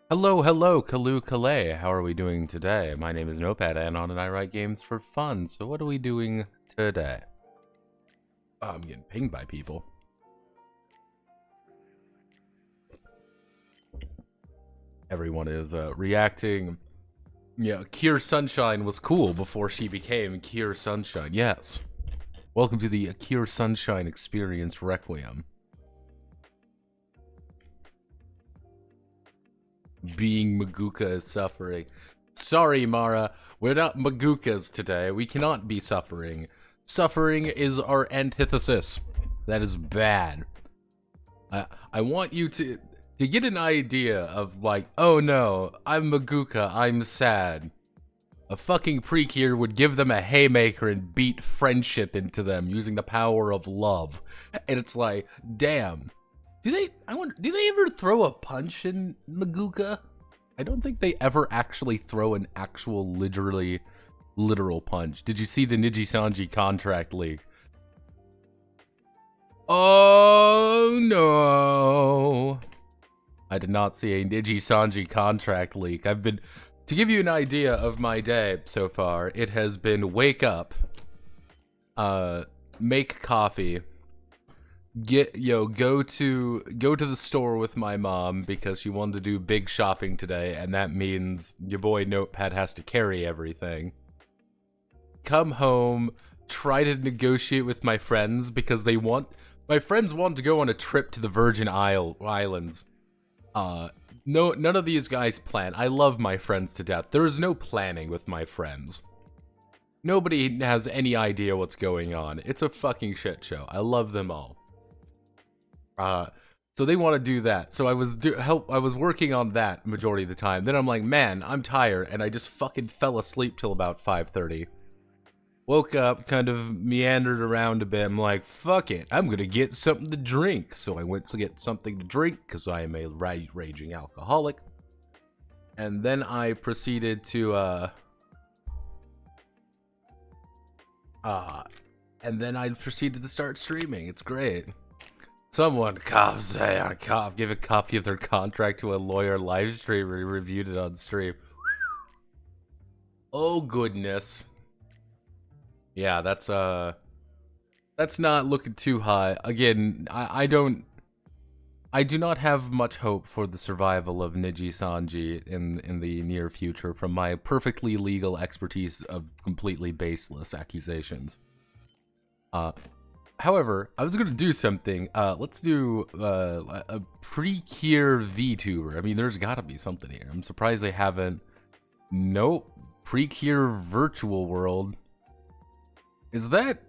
Hello, hello, Kalu Kale. How are we doing today? My name is Notepad Anon and I write games for fun. So what are we doing today? Oh, I'm getting pinged by people. Everyone is reacting. Yeah, Cure Sunshine was cool before she became Cure Sunshine. Yes. Welcome to the Cure Sunshine Experience Requiem. Being Maguka is suffering. Sorry, Mara. We're not Magukas today. We cannot be suffering. Suffering is our antithesis. That is bad. I want you to get an idea of like, oh no, I'm Maguka, I'm sad. A fucking Precure would give them a haymaker and beat friendship into them using the power of love. And it's like, damn. I wonder, do they ever throw a punch in Maguka? I don't think they ever actually throw an actual literal punch. Did you see the Niji-Sanji contract leak? Oh no. I did not see a Niji-Sanji contract leak. To give you an idea of my day so far, it has been wake up, make coffee, go to the store with my mom because she wanted to do big shopping today, and that means your boy Notepad has to carry everything. Come home, try to negotiate with my friends because my friends want to go on a trip to the Virgin Islands. No, none of these guys plan. I love my friends to death. There is no planning with my friends. Nobody has any idea what's going on. It's a fucking shit show. I love them all. So they want to do that. So I was working on that majority of the time. Then I'm like, man, I'm tired, and I just fucking fell asleep till about 5:30. Woke up, kind of meandered around a bit. I'm like, fuck it, I'm gonna get something to drink. So I went to get something to drink because I am a raging alcoholic. And then I proceeded to start streaming. It's great. Someone coughs, give a copy of their contract to a lawyer live streamer, reviewed it on stream. Oh goodness. Yeah, that's not looking too high. Again, I do not have much hope for the survival of Niji-Sanji in the near future from my perfectly legal expertise of completely baseless accusations. However, I was going to do something. Let's do a Precure VTuber. I mean, there's got to be something here. I'm surprised they haven't. Nope. Precure Virtual World. Is that...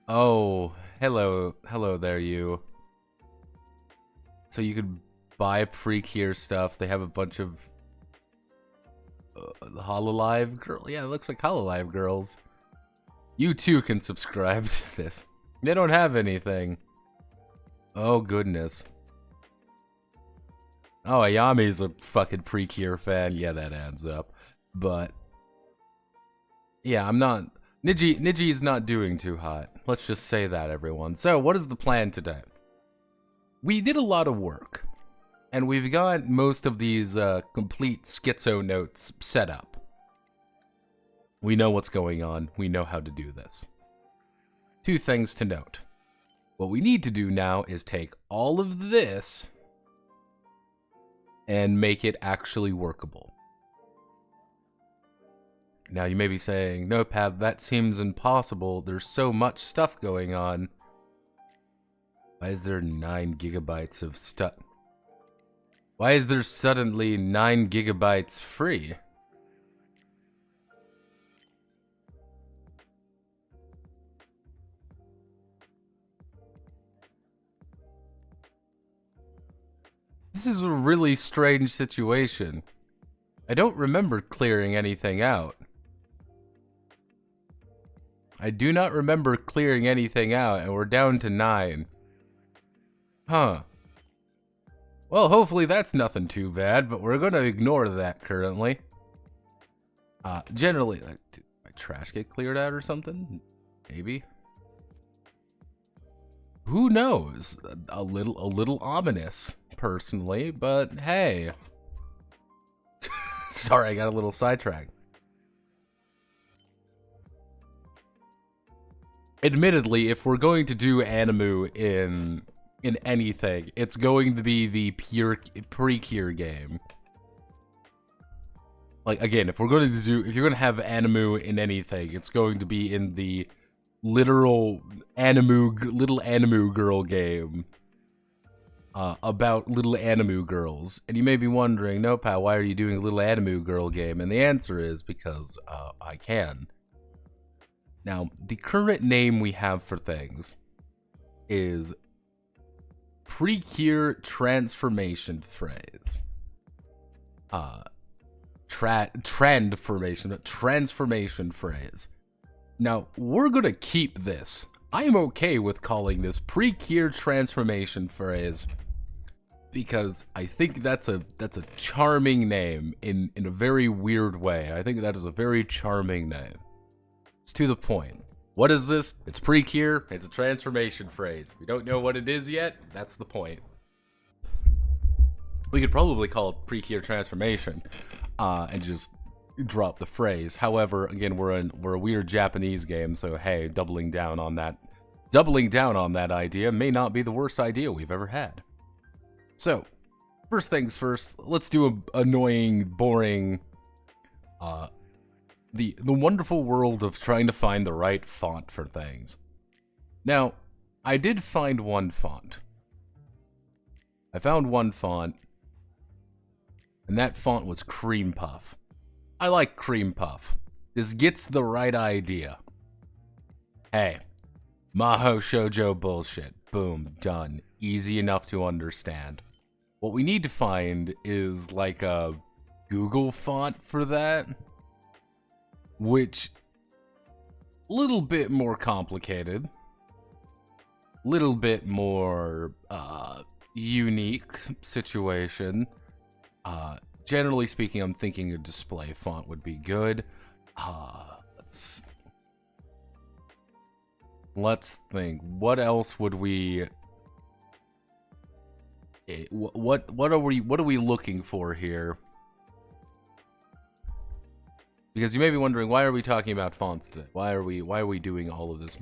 Oh, hello there, you. So you could buy Precure stuff. They have a bunch of Hololive girl. Yeah, it looks like Hololive girls. You too can subscribe to this. They don't have anything. Oh goodness. Oh, Ayami's a fucking Precure fan. Yeah, that adds up. But yeah, I'm not. Niji's not doing too hot. Let's just say that, everyone. So, what is the plan today? We did a lot of work, and we've got most of these complete schizo notes set up. We know what's going on. We know how to do this. Two things to note. What we need to do now is take all of this and make it actually workable. Now you may be saying, Notepad, that seems impossible. There's so much stuff going on. Why is there 9 gigabytes of stuff? Why is there suddenly 9 gigabytes free? This is a really strange situation. I don't remember clearing anything out. I do not remember clearing anything out, and we're down to 9. Huh. Well, hopefully that's nothing too bad, but we're gonna ignore that currently. Generally, did my trash get cleared out or something? Maybe. Who knows? A little ominous, personally, but hey. Sorry, I got a little sidetracked. Admittedly, if we're going to do Animu in anything, it's going to be the pure pre-Cure game. Like, again, if you're going to have Animu in anything, it's going to be in the literal little Animu girl game. About little Animu girls. And you may be wondering, Notepad, why are you doing a little Animu girl game? And the answer is because I can. Now, the current name we have for things is Pre-Cure Transformation Phrase. Transformation Phrase. Now, we're gonna keep this. I am okay with calling this Pre-Cure Transformation Phrase because I think that's a charming name in a very weird way. I think that is a very charming name. It's to the point. What is this? It's pre-Cure. It's a transformation phrase. We don't know what it is yet. That's the point. We could probably call it pre-Cure transformation, and just drop the phrase. However, again, we're a weird Japanese game, so hey, doubling down on that idea may not be the worst idea we've ever had. So, first things first. Let's do a annoying, boring. The wonderful world of trying to find the right font for things. Now, I did find one font. I found one font, and that font was Cream Puff. I like Cream Puff. This gets the right idea. Hey, Maho Shoujo bullshit. Boom, done. Easy enough to understand. What we need to find is like a Google font for that. Which, little bit more complicated, little bit more unique situation. Generally speaking, I'm thinking a display font would be good. Let's think. What else would we? What are we looking for here? Because you may be wondering, why are we talking about fonts today? Why are we doing all of this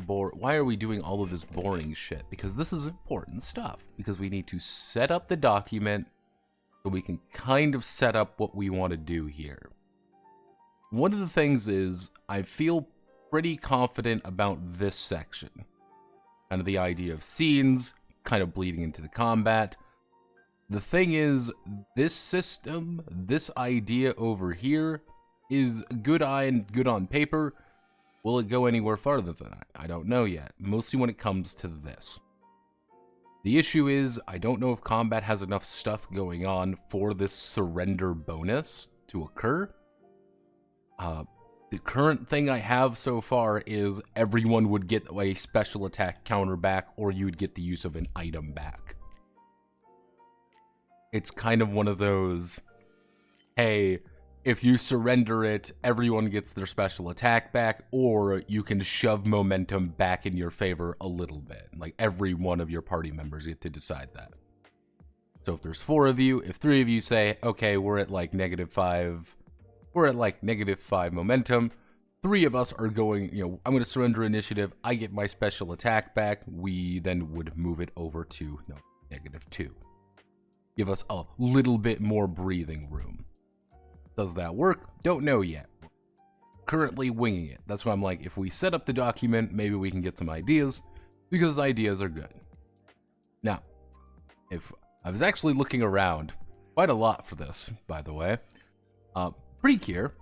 boring shit? Because this is important stuff. Because we need to set up the document so we can kind of set up what we want to do here. One of the things is, I feel pretty confident about this section. Kind of the idea of scenes, kind of bleeding into the combat. The thing is, this system, this idea over here, is good on paper. Will it go anywhere farther than that? I don't know yet. Mostly when it comes to this. The issue is, I don't know if combat has enough stuff going on for this surrender bonus to occur. The current thing I have so far is everyone would get a special attack counter back, or you would get the use of an item back. It's kind of one of those, hey, if you surrender it, everyone gets their special attack back, or you can shove momentum back in your favor a little bit. Like, every one of your party members get to decide that. So if there's 4 of you, if 3 of you say, okay, we're at like -5 momentum, 3 of us are going, I'm going to surrender initiative, I get my special attack back, we then would move it over to -2. give us a little bit more breathing room. Does that work? Don't know yet. Currently winging it. That's why I'm like, if we set up the document, maybe we can get some ideas, because ideas are good. Now, if I was actually looking around quite a lot for this, by the way, Precure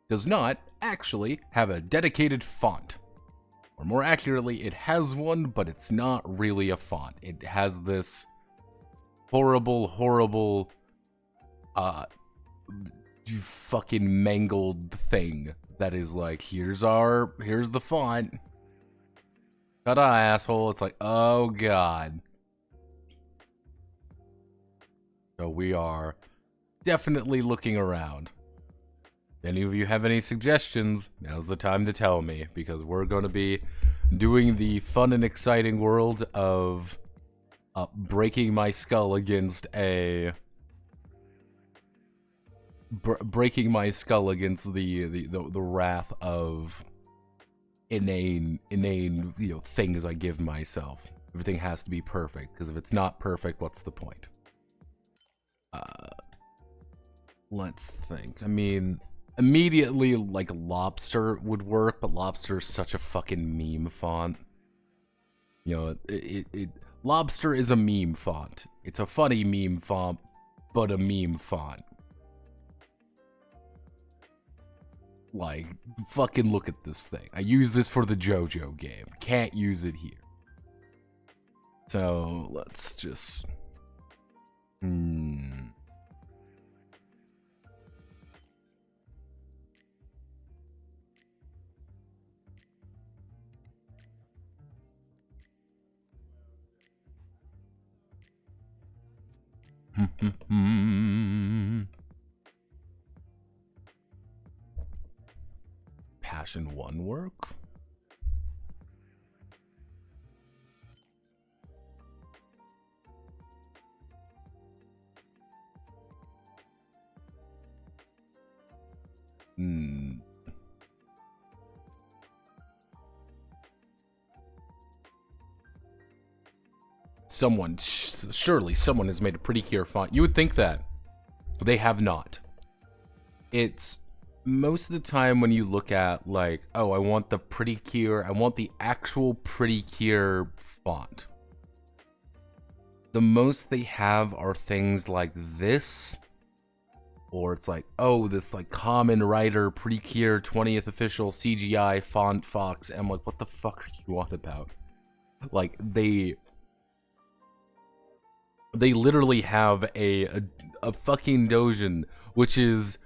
does not actually have a dedicated font. Or more accurately, it has one, but it's not really a font. It has this horrible, fucking mangled thing that is like, here's the font. Ta-da, asshole. It's like, oh god. So we are definitely looking around. If any of you have any suggestions, now's the time to tell me, because we're going to be doing the fun and exciting world of breaking my skull against the wrath of inane things I give myself. Everything has to be perfect, because if it's not perfect, what's the point? Let's think. I mean, immediately, like, Lobster would work, but Lobster is such a fucking meme font. You know, Lobster is a meme font. It's a funny meme font, but a meme font. Like, fucking look at this thing. I use this for the JoJo game. Can't use it here. So, let's just... Passion 1 work? Surely someone has made a Precure font. You would think that. They have not. It's most of the time when you look at, like, oh, I want the Precure, I want the actual Precure font. The most they have are things like this, or it's like, oh, this like Common Writer Precure 20th official CGI font Fox. And I'm like, what the fuck are you on about? Like, they literally have a fucking doujin, which is,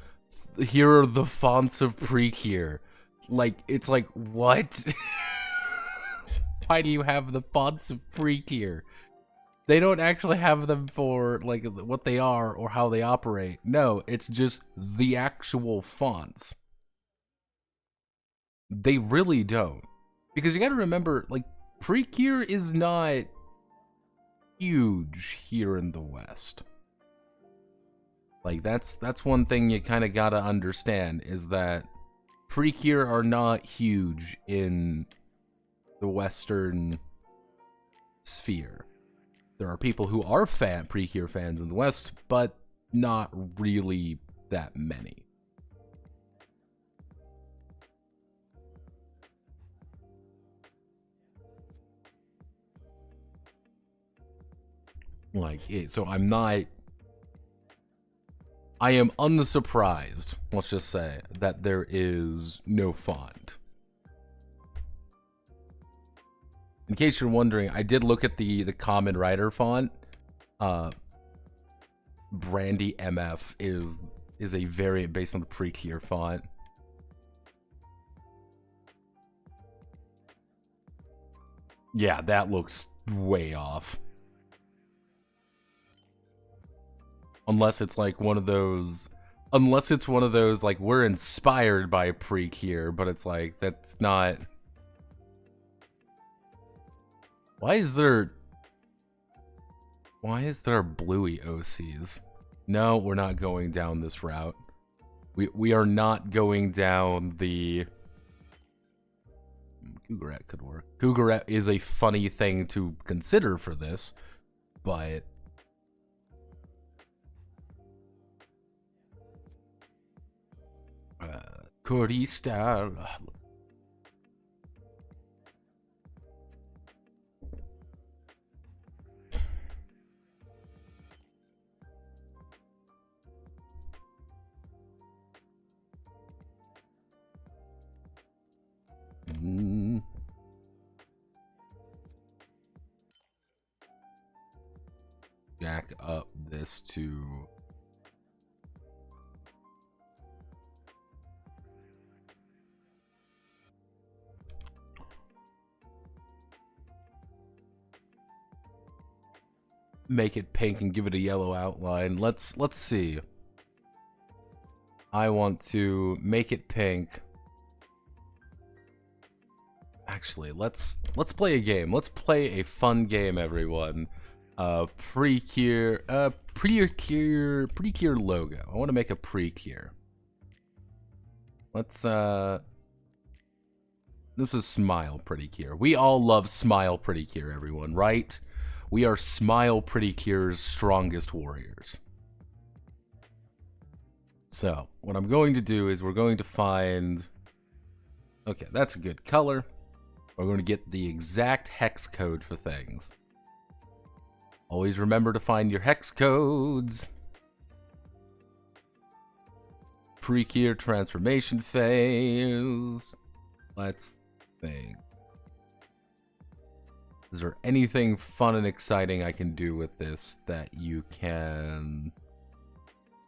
here are the fonts of Precure. Like, it's like, what? Why do you have the fonts of Precure? They don't actually have them for, like, what they are or how they operate. No, it's just the actual fonts. They really don't. Because you gotta remember, like, Precure is not huge here in the West. Like, that's one thing you kind of gotta understand, is that Precure are not huge in the Western sphere. There are people who are Precure fans in the West, but not really that many. Like, so I am unsurprised, let's just say, that there is no font. In case you're wondering, I did look at the Common Writer font. Brandy MF is a variant based on the Precure font. Yeah, that looks way off. Unless it's like one of those, like, we're inspired by Precure, but it's like, that's not. Why is there bluey OCs? No, we're not going down this route. We are not going down the... Cougaret could work. Cougaret is a funny thing to consider for this, but Curry style. Jack up this to make it pink and give it a yellow outline. Let's see. I want to make it pink. Actually, let's play a game. Let's play a fun game, everyone. Precure logo. I want to make a Precure. Let's this is Smile Pretty Cure. We all love Smile Pretty Cure, everyone, right? We are Smile Pretty Cure's strongest warriors. So, what I'm going to do is we're going to find... Okay, that's a good color. We're going to get the exact hex code for things. Always remember to find your hex codes. Precure transformation phase. Let's think. Is there anything fun and exciting I can do with this that you can...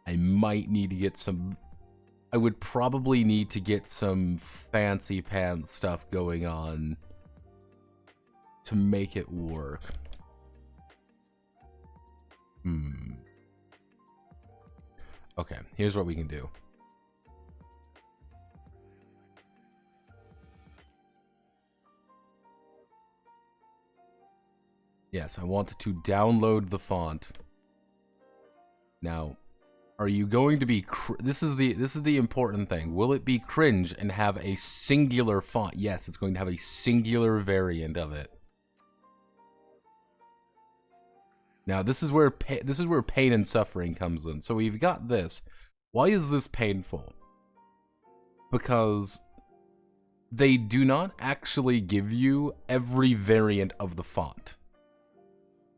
I might need to get some... I would probably need to get some fancy pants stuff going on to make it work. Okay, here's what we can do. Yes, I want to download the font. Now, are you going to be this is the important thing. Will it be cringe and have a singular font? Yes, it's going to have a singular variant of it. Now, this is where pain and suffering comes in. So we've got this. Why is this painful? Because they do not actually give you every variant of the font.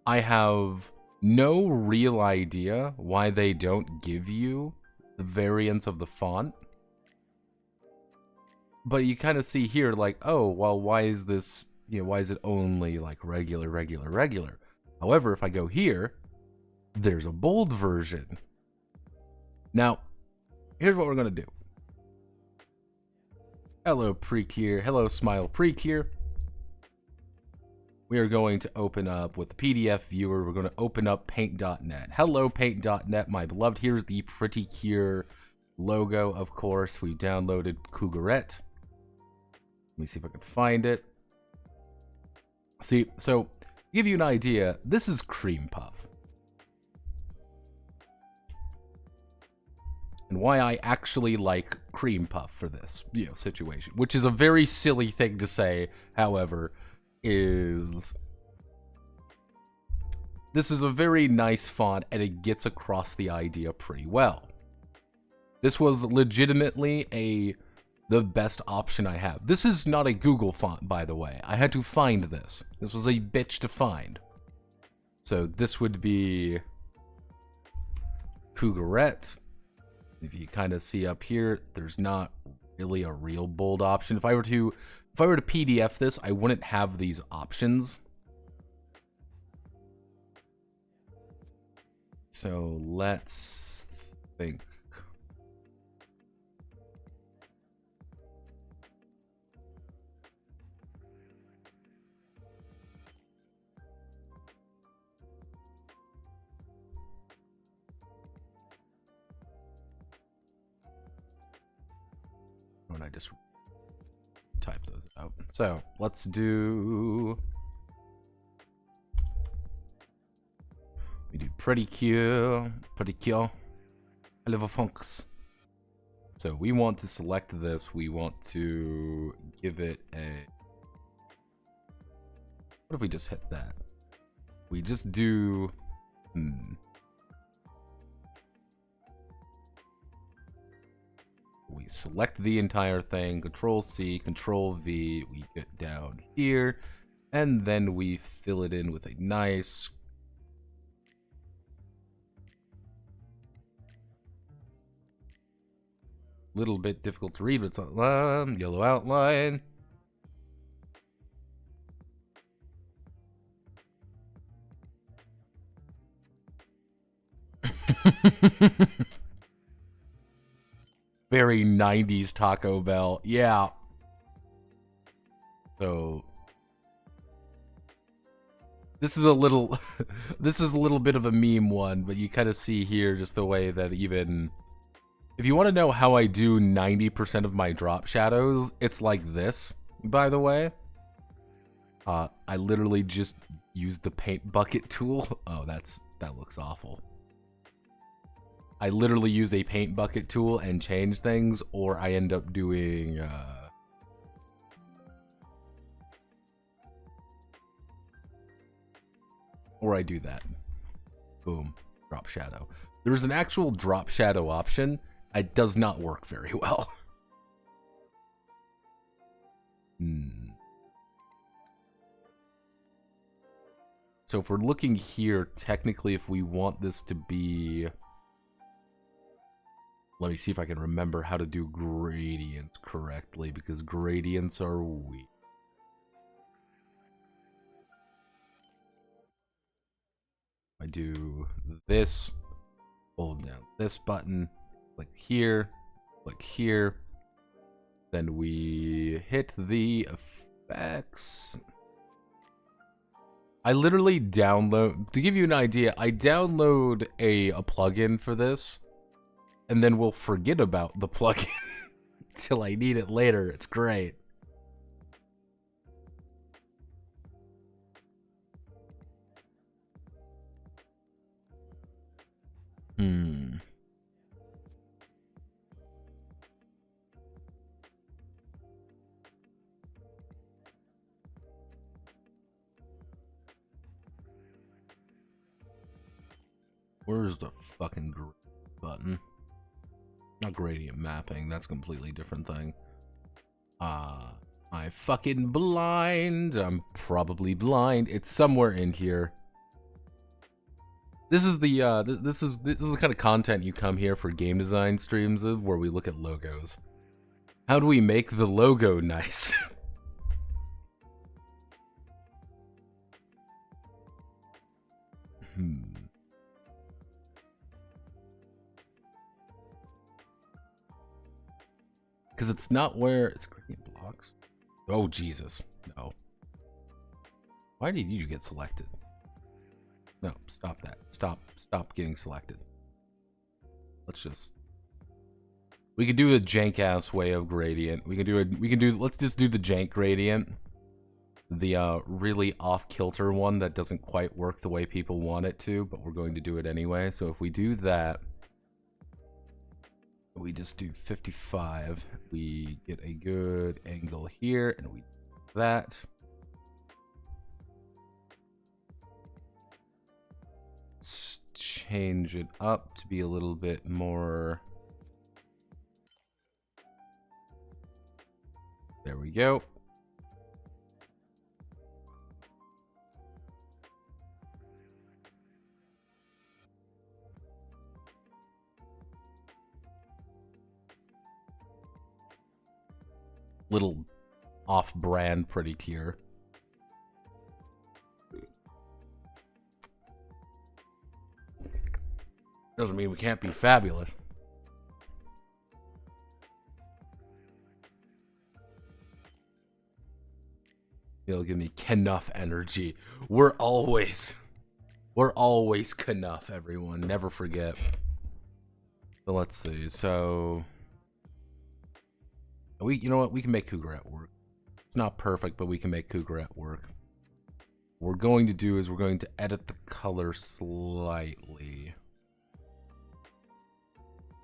I have no real idea why they don't give you the variants of the font. But you kind of see here, like, oh, well, why is this, why is it only like regular? However, if I go here, there's a bold version. Now, here's what we're going to do. Hello, Precure. Hello, Smile Precure. We are going to open up with the PDF viewer. We're going to open up paint.net. Hello, paint.net, my beloved. Here's the Pretty Cure logo, of course. We downloaded Cougarette. Let me see if I can find it. See, so, to give you an idea, this is Cream Puff. And why I actually like Cream Puff for this, situation, which is a very silly thing to say, however, is this is a very nice font and it gets across the idea pretty well. This was legitimately the best option I have. This is not a Google font, by the way. I had to find this. This was a bitch to find. So this would be Cougarette. If you kind of see up here, there's not really a real bold option. If I were to PDF this, I wouldn't have these options. So let's think. When I just type those out. So let's do. We do Pretty Cure. Level Funks. So we want to select this. We want to give it a. What if we just hit that? We just do. We select the entire thing, Control C, Control V, we get down here, and then we fill it in with a nice little bit difficult to read, but it's yellow outline. Very 90s Taco Bell. Yeah. So this is a little this is a little bit of a meme one, but you kind of see here just the way that even if you want to know how I do 90% of my drop shadows, it's like this, by the way. I literally just use the paint bucket tool. Oh, that looks awful. I literally use a paint bucket tool and change things, or I end up doing or I do that. Boom. Drop shadow. There's an actual drop shadow option. It does not work very well. So if we're looking here, technically if we want this to be... Let me see if I can remember how to do gradients correctly, because gradients are weak. I do this, hold down this button, click here, then we hit the effects. I literally download, to give you an idea, I download a plugin for this, and then we'll forget about the plugin till I need it later. It's great. Where's the fucking button? Not gradient mapping, that's a completely different thing. I fucking blind. I'm probably blind. It's somewhere in here. This is the this is the kind of content you come here for game design streams of, where we look at logos. How do we make the logo nice? Because it's not where it's gradient blocks. Oh Jesus, no. Why did you get selected? No, stop that. Stop getting selected. Let's just... We could do a jank-ass way of gradient. Let's just do the jank gradient. The really off-kilter one that doesn't quite work the way people want it to, but we're going to do it anyway. So if we do that, we just do 55. We get a good angle here, and we do that. Let's change it up to be a little bit more. There we go. Little off-brand pretty clear. Doesn't mean we can't be fabulous. It'll give me Knuff energy. We're always Knuff, everyone. Never forget. So let's see. So you know what? We can make Cougar work. It's not perfect, but we can make Cougar work. What we're going to do is we're going to edit the color slightly.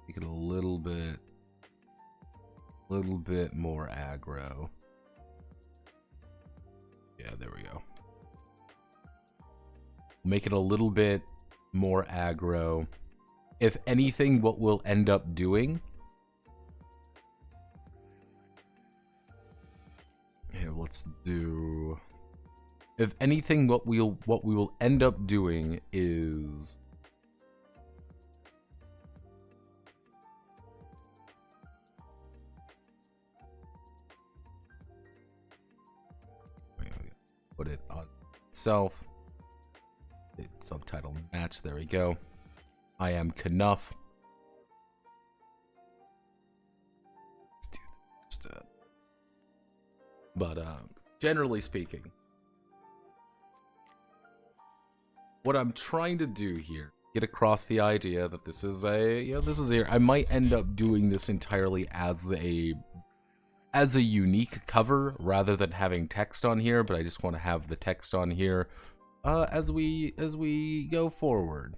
Make it a little bit more aggro. Yeah, there we go. Make it a little bit more aggro. If anything, what we'll end up doing let's do. If anything, what we will end up doing is. Put it on itself. Subtitle match. There we go. I am Knuff. Let's do this. But generally speaking, what I'm trying to do here, get across the idea that this is I might end up doing this entirely as a unique cover rather than having text on here, but I just want to have the text on here as we go forward.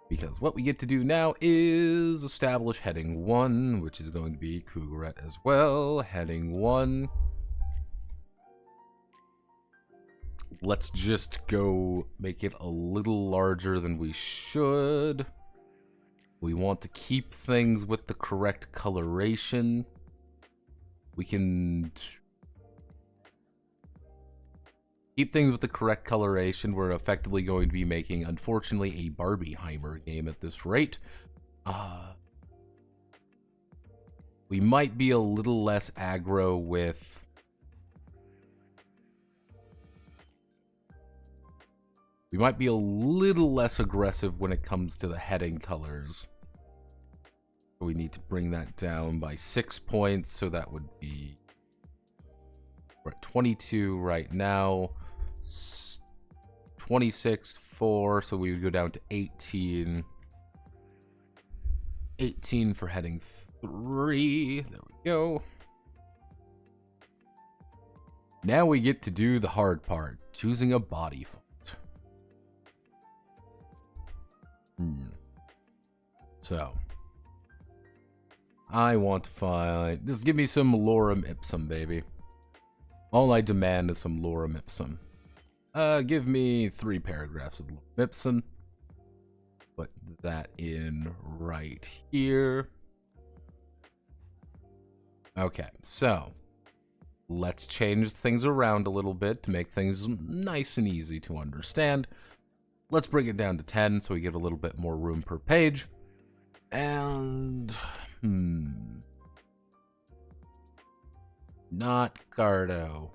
Because what we get to do now is establish heading 1, which is going to be Cougaret as well. Heading 1. Let's just go make it a little larger than we should. We want to keep things with the correct coloration. We can keep things with the correct coloration. We're effectively going to be making, unfortunately, a Barbieheimer game at this rate. We might be a little less aggro with... We might be a little less aggressive when it comes to the heading colors. We need to bring that down by 6 points, so that would be... We're at 22 right now. 26, 4, so we would go down to 18. 18 for heading 3. There we go. Now we get to do the hard part, choosing a body font. So, I want to find... Just give me some lorem ipsum, baby. All I demand is some lorem ipsum. Give me 3 paragraphs of lorem ipsum. Put that in right here. Okay, so let's change things around a little bit to make things nice and easy to understand. Let's bring it down to 10 so we get a little bit more room per page. And... Not Gardo.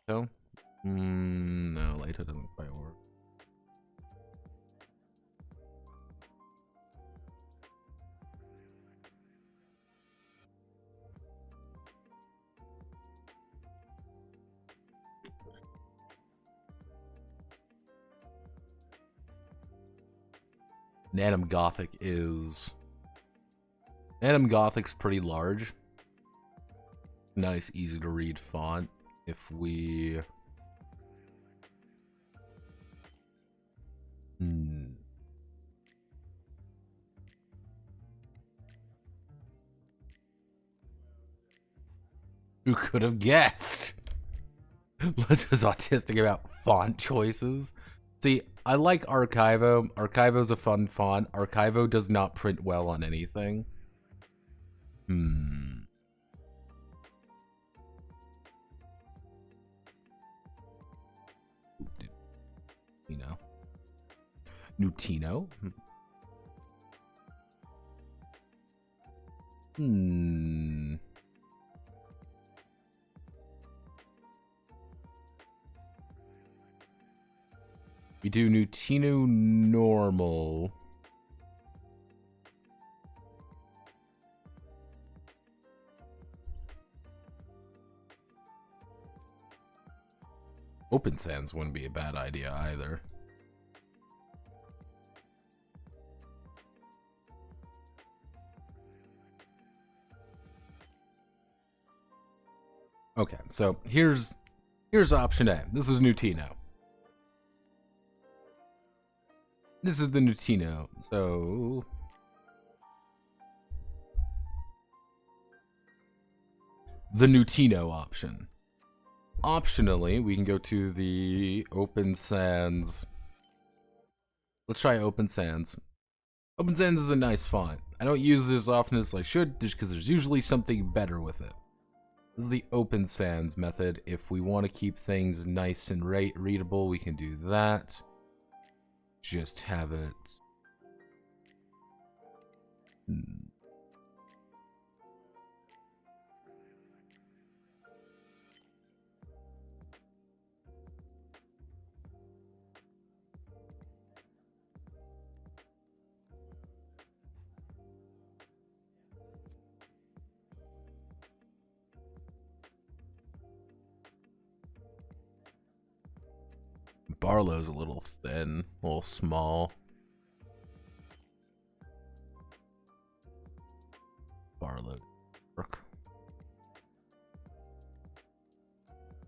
No? No, later doesn't quite work. Nanum Gothic is... Nanum Gothic's pretty large. Nice, easy to read font. If we... Who could have guessed? Liz is autistic about font choices. See, I like Archivo. Archivo's a fun font. Archivo does not print well on anything. Nutino? We do Nutino normal. Open Sans wouldn't be a bad idea either. Okay, so here's option A. This is Nutino. This is the Nutino. So the Nutino option. Optionally, we can go to the Open Sans. Let's try Open Sans. Open Sands is a nice font. I don't use this as often as I should, just because there's usually something better with it. This is the Open Sans method. If we want to keep things nice and readable, we can do that. Just have it. Barlow's a little thin, a little small. Barlow.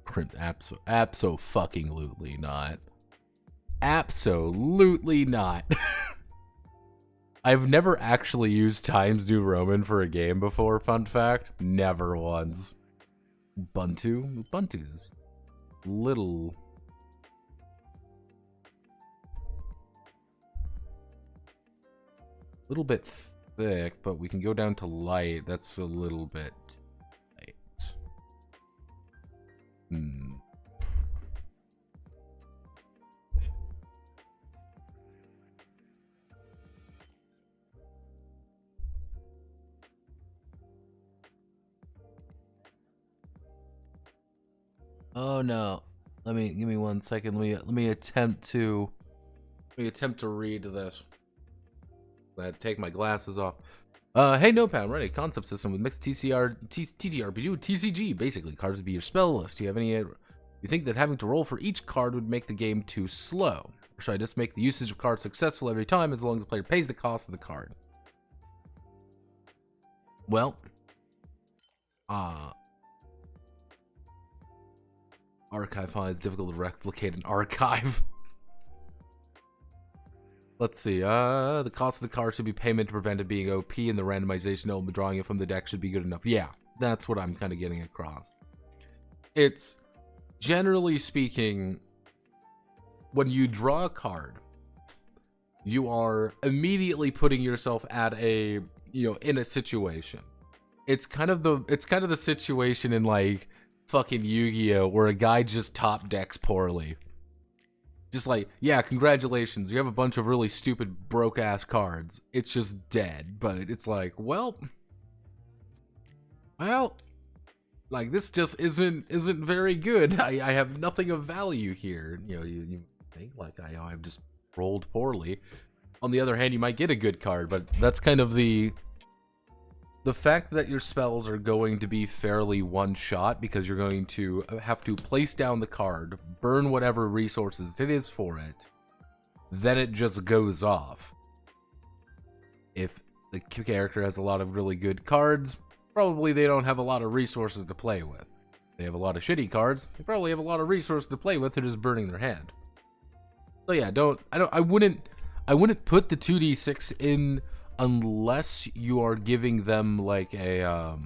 Print abso-fucking-lutely not. Absolutely not. I've never actually used Times New Roman for a game before, fun fact. Never once. Ubuntu? Ubuntu's little bit thick, but we can go down to light. That's a little bit light. Oh no. Give me 1 second. Let me attempt to read this. I take my glasses off. Hey, Notepad, I'm ready. Concept system with mixed TTRPG with TCG. Basically, cards would be your spell list. Do you have any? You think that having to roll for each card would make the game too slow? Or should I just make the usage of cards successful every time as long as the player pays the cost of the card? Well, archive finds difficult to replicate an archive. Let's see, the cost of the card should be payment to prevent it being OP, and the randomization element drawing it from the deck should be good enough. Yeah, that's what I'm kind of getting across. It's, generally speaking, when you draw a card, you are immediately putting yourself at a, in a situation. It's kind of the situation in, like, fucking Yu-Gi-Oh! Where a guy just top decks poorly. Just like, yeah, congratulations, you have a bunch of really stupid, broke-ass cards. It's just dead, but it's like, well, like, this just isn't very good. I have nothing of value here. You think, like, I've just rolled poorly. On the other hand, you might get a good card, but that's kind of the fact that your spells are going to be fairly one-shot because you're going to have to place down the card, burn whatever resources it is for it, then it just goes off. If the character has a lot of really good cards, probably they don't have a lot of resources to play with. If they have a lot of shitty cards, they probably have a lot of resources to play with. They're just burning their hand. So yeah, I wouldn't put the 2d6 in unless you are giving them like a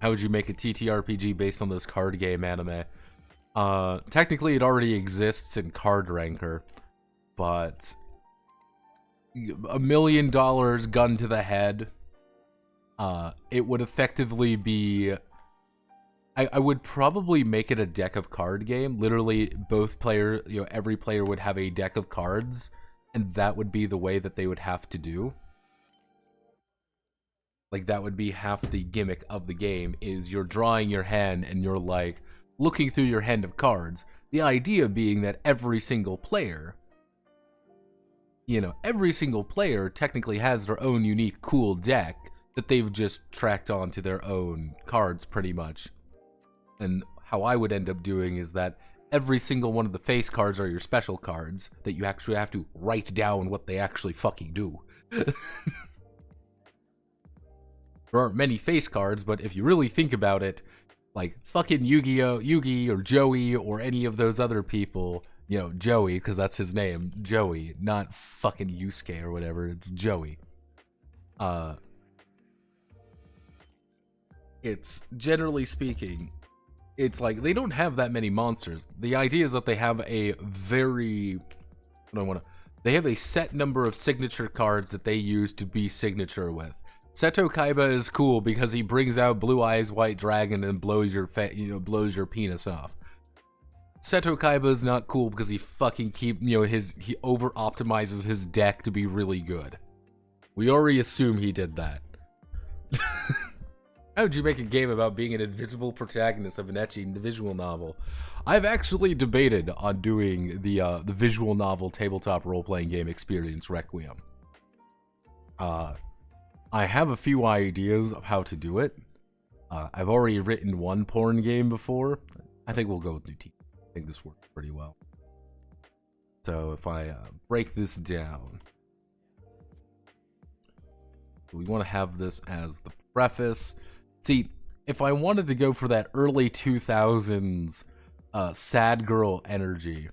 how would you make a TTRPG based on this card game anime? Technically it already exists in Card Ranker, but $1 million gun to the head, it would effectively be, I would probably make it a deck of card game. Literally, every player would have a deck of cards, and that would be the way that they would have to do. Like, that would be half the gimmick of the game, is you're drawing your hand, and you're, like, looking through your hand of cards. The idea being that every single player technically has their own unique cool deck that they've just tracked onto their own cards, pretty much. And how I would end up doing is that every single one of the face cards are your special cards that you actually have to write down what they actually fucking do. There aren't many face cards, but if you really think about it, like fucking Yugi or Joey or any of those other people, Joey, because that's his name, Joey, not fucking Yusuke or whatever, it's Joey. It's, generally speaking, it's like they don't have that many monsters. The idea is that they have a very, they have a set number of signature cards that they use to be signature with. Seto Kaiba is cool because he brings out Blue Eyes White Dragon and blows your blows your penis off. Seto Kaiba is not cool because he fucking he over optimizes his deck to be really good. We already assume he did that. How would you make a game about being an invisible protagonist of an ecchi visual novel? I've actually debated on doing the visual novel tabletop role-playing game experience Requiem. I have a few ideas of how to do it. I've already written one porn game before. I think we'll go with New Team. I think this works pretty well. So if I break this down, we want to have this as the preface. See, if I wanted to go for that early 2000s sad girl energy,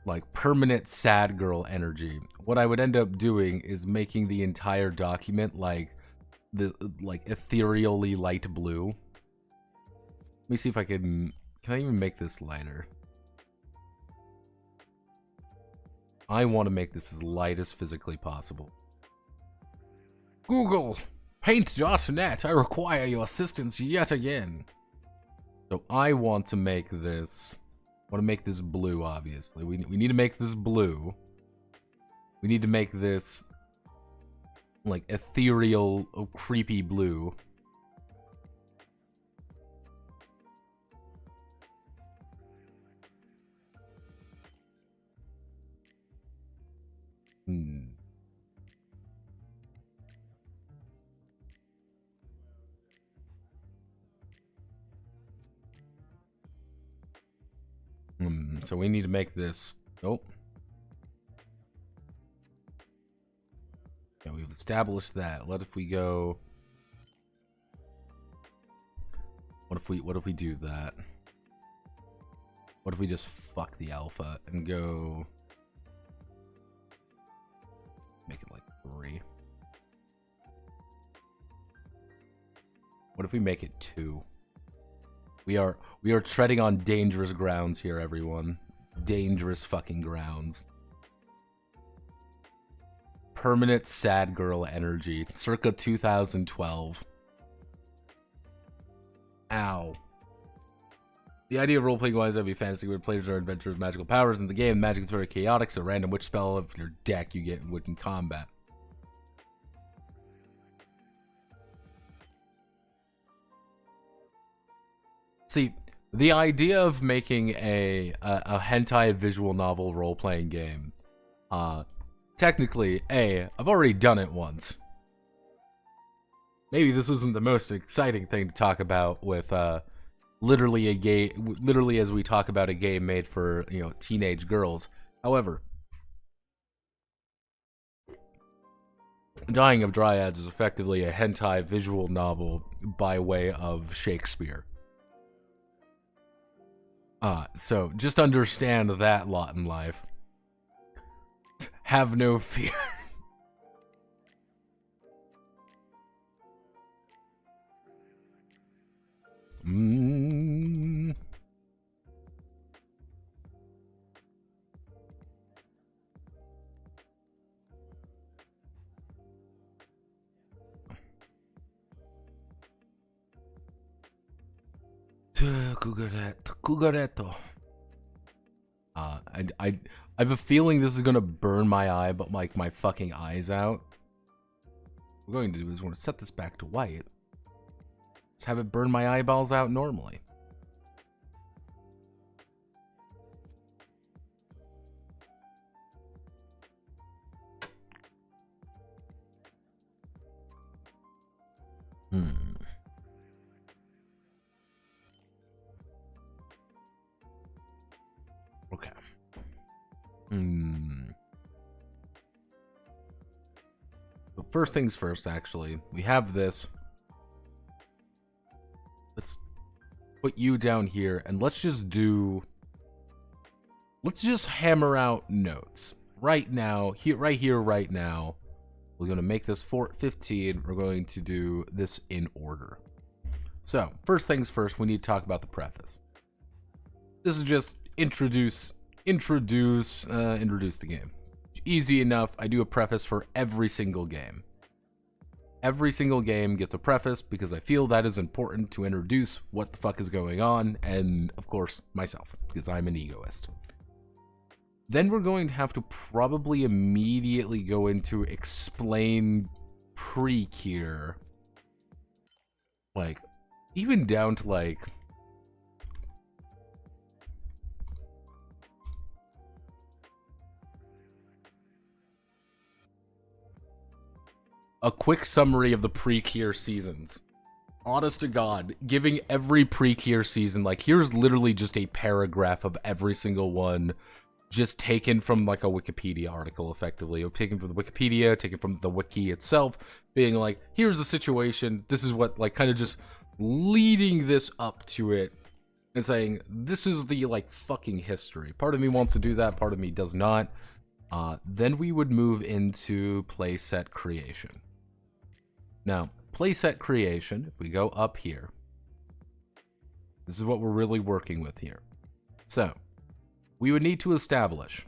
like permanent sad girl energy, what I would end up doing is making the entire document like ethereally light blue. Let me see if I can I even make this lighter? I want to make this as light as physically possible. Google, paint.net, I require your assistance yet again. So I want to make this, blue, obviously. We need to make this blue. We need to make this, like, ethereal, creepy blue. So we need to make this. Oh. Yeah, we've established that. What if we go? What if we do that? What if we just fuck the alpha and go? Make it like 3. What if we make it 2? We are treading on dangerous grounds here, everyone. Dangerous fucking grounds. Permanent sad girl energy, circa 2012. Ow. The idea of role-playing wise that'd be fantasy where players are adventurers with magical powers in the game. Magic is very chaotic, so random witch spell of your deck you get in combat. See, the idea of making a hentai visual novel role-playing game, technically, I've already done it once. Maybe this isn't the most exciting thing to talk about with, literally as we talk about a game made for, teenage girls. However, Dying of Dryads is effectively a hentai visual novel by way of Shakespeare. So just understand that lot in life. Have no fear. Cugaretto. I have a feeling this is gonna burn my eye, but like my fucking eyes out. What we're going to do is we're gonna set this back to white. Let's have it burn my eyeballs out normally. Okay. So first things first, actually, we have this. Let's put you down here, and let's just hammer out notes. Right now, right here, right now, we're going to make this 15. We're going to do this in order. So, first things first, we need to talk about the preface. This is just introduce the game. Easy enough. I do a preface for every single game. Every single game gets a preface because I feel that is important to introduce what the fuck is going on, and of course, myself, because I'm an egoist. Then we're going to have to probably immediately go into explain pre-Cure. Like, even down to like... a quick summary of the pre-Cure seasons. Honest to God, giving every pre-Cure season, like, here's literally just a paragraph of every single one, just taken from, like, a Wikipedia article, effectively. Or taken from the Wikipedia, taken from the wiki itself, being like, here's the situation, this is what, like, kind of just leading this up to it, and saying, this is the, like, fucking history. Part of me wants to do that, part of me does not. Then we would move into playset creation. Now, playset creation, if we go up here, this is what we're really working with here. So, we would need to establish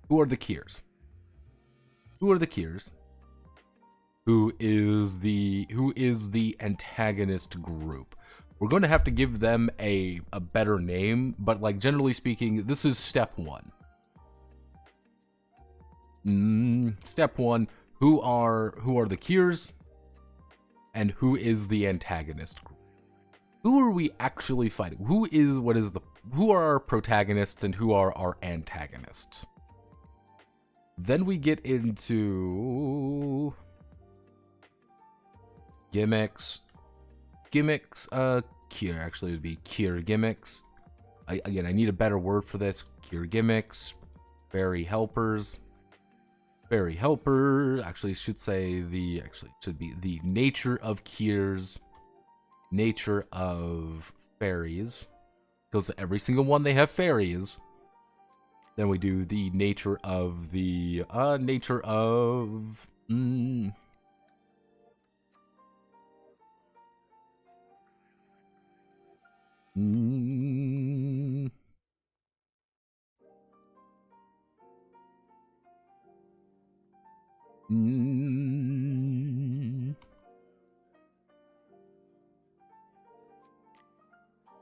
who are the Cures. Who are the Cures? Who is the antagonist group? We're going to have to give them a better name, but like generally speaking, this is step one. Step one, who are the Cures? And who is the antagonist group? Who are we actually fighting? Who are our protagonists and who are our antagonists? Then we get into gimmicks. Cure actually would be Cure gimmicks. Again, I need a better word for this. Cure gimmicks, fairy helpers. Fairy helper actually should be the nature of Cures, nature of fairies, because every single one they have fairies. Then we do the nature of the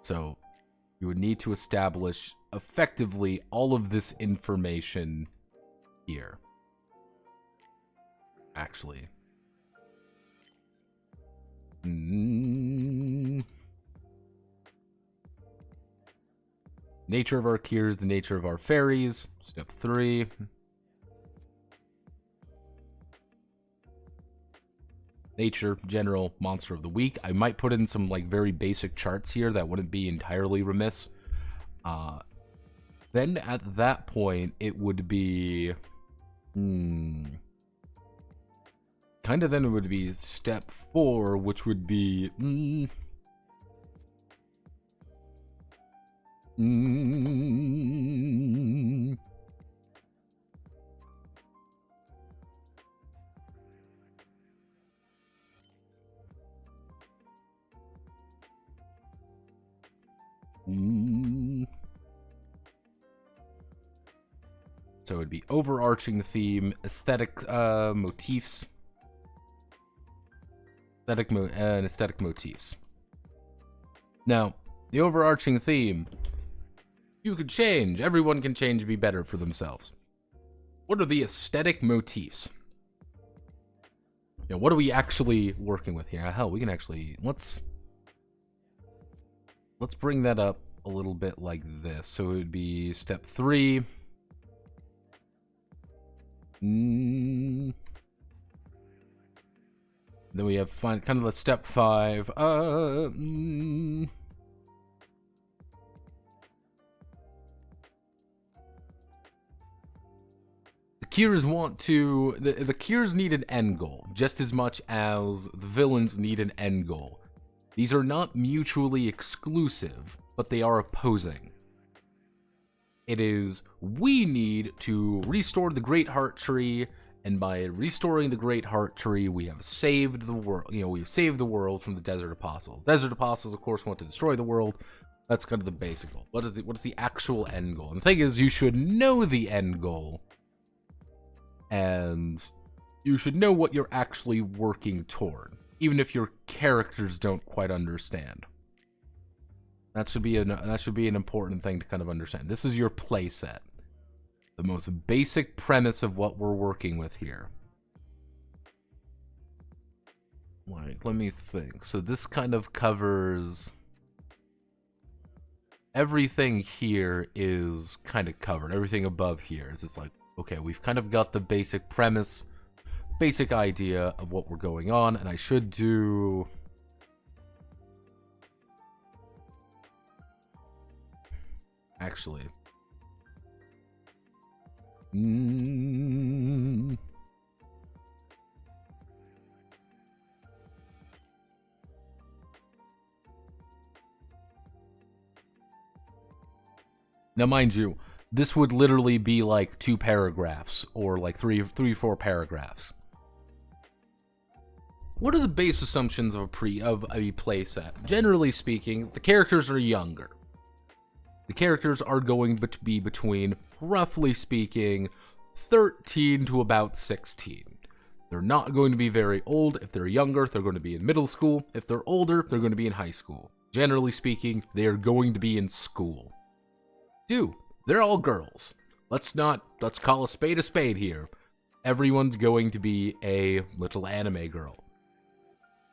So you would need to establish effectively all of this information here. Actually. Nature of our Cures, the nature of our fairies. Step 3. Nature, general, monster of the week. I might put in some like very basic charts here that wouldn't be entirely remiss. Then at that point, it would be... then it would be step 4, which would be... So it would be overarching theme, aesthetic motifs, aesthetic motifs. Now, the overarching theme, you could change. Everyone can change to be better for themselves. What are the aesthetic motifs? You know, what are we actually working with here? Hell, we can actually let's bring that up a little bit like this. So it would be step 3. Then we have kind of the step 5. The Cures want to... The Cures need an end goal, just as much as the villains need an end goal. These are not mutually exclusive, but they are opposing. It is, we need to restore the Great Heart Tree And by restoring the Great Heart Tree, we have saved the world. We've saved the world from the Desert Apostles. Desert Apostles, of course, want to destroy the world. That's kind of the basic goal. What is the actual end goal? And the thing is, you should know the end goal. And you should know what you're actually working toward, even if your characters don't quite understand. That should be an important thing to kind of understand. This is your playset. The most basic premise of what we're working with here. Like, let me think. So this kind of covers... Everything here is kind of covered. Everything above here is just like, okay, we've kind of got the basic premise, basic idea of what we're going on, and I should do... Actually... Now, mind you, this would literally be like 2 paragraphs, or like 4 paragraphs. What are the base assumptions of a playset? Generally speaking, the characters are younger. The characters are going to be between, roughly speaking, 13 to about 16. They're not going to be very old. If they're younger, they're going to be in middle school. If they're older, they're going to be in high school. Generally speaking, they are going to be in school. They're all girls. Let's call a spade here. Everyone's going to be a little anime girl.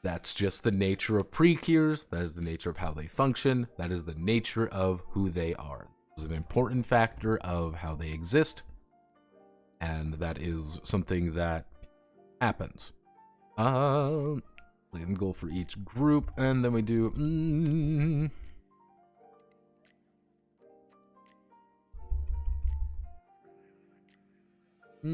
That's just the nature of pre-cures. That is the nature of how they function. That is the nature of who they are. It's an important factor of how they exist. And that is something that happens. End goal for each group, and then we do... There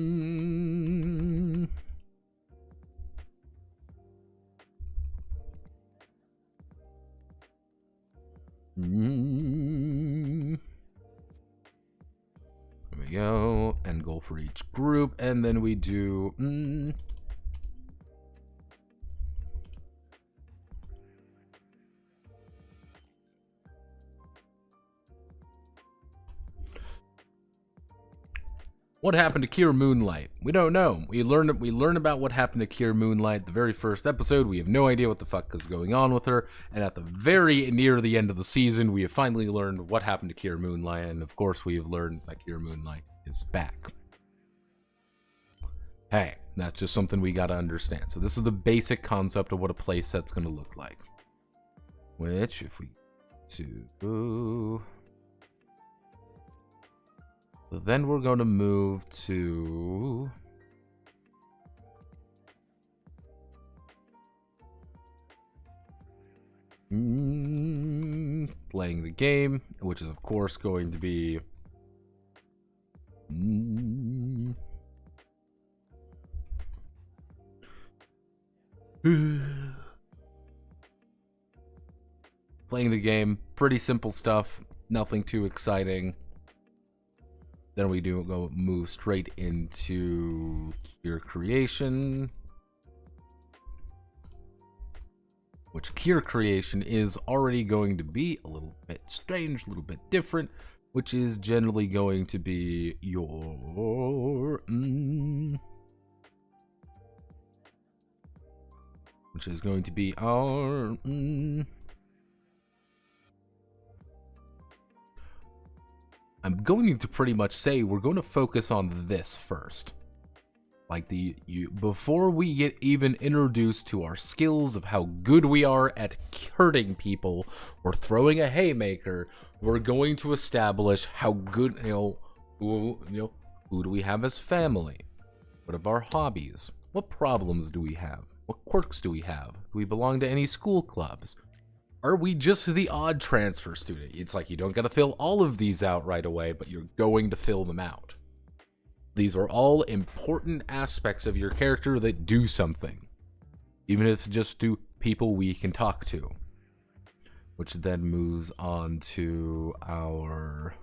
we go. End goal for each group, and then we do... What happened to Cure Moonlight? We don't know. We learn about what happened to Cure Moonlight the very first episode. We have no idea what the fuck is going on with her. And at the very near the end of the season, we have finally learned what happened to Cure Moonlight. And of course, we have learned that Cure Moonlight is back. Hey, that's just something we gotta understand. So this is the basic concept of what a playset's gonna look like. Which, if we do... So then we're going to move to... playing the game, which is of course going to be... playing the game, pretty simple stuff, nothing too exciting. Then we move straight into Cure Creation, which Cure Creation is already going to be a little bit strange, a little bit different, which is generally going to be your which is going to be our I'm going to pretty much say we're going to focus on this first. Like before we get even introduced to our skills of how good we are at hurting people or throwing a haymaker, we're going to establish how good, who do we have as family? What are our hobbies? What problems do we have? What quirks do we have? Do we belong to any school clubs? Are we just the odd transfer student? It's like you don't got to fill all of these out right away, but you're going to fill them out. These are all important aspects of your character that do something. Even if it's just to people we can talk to. Which then moves on to our...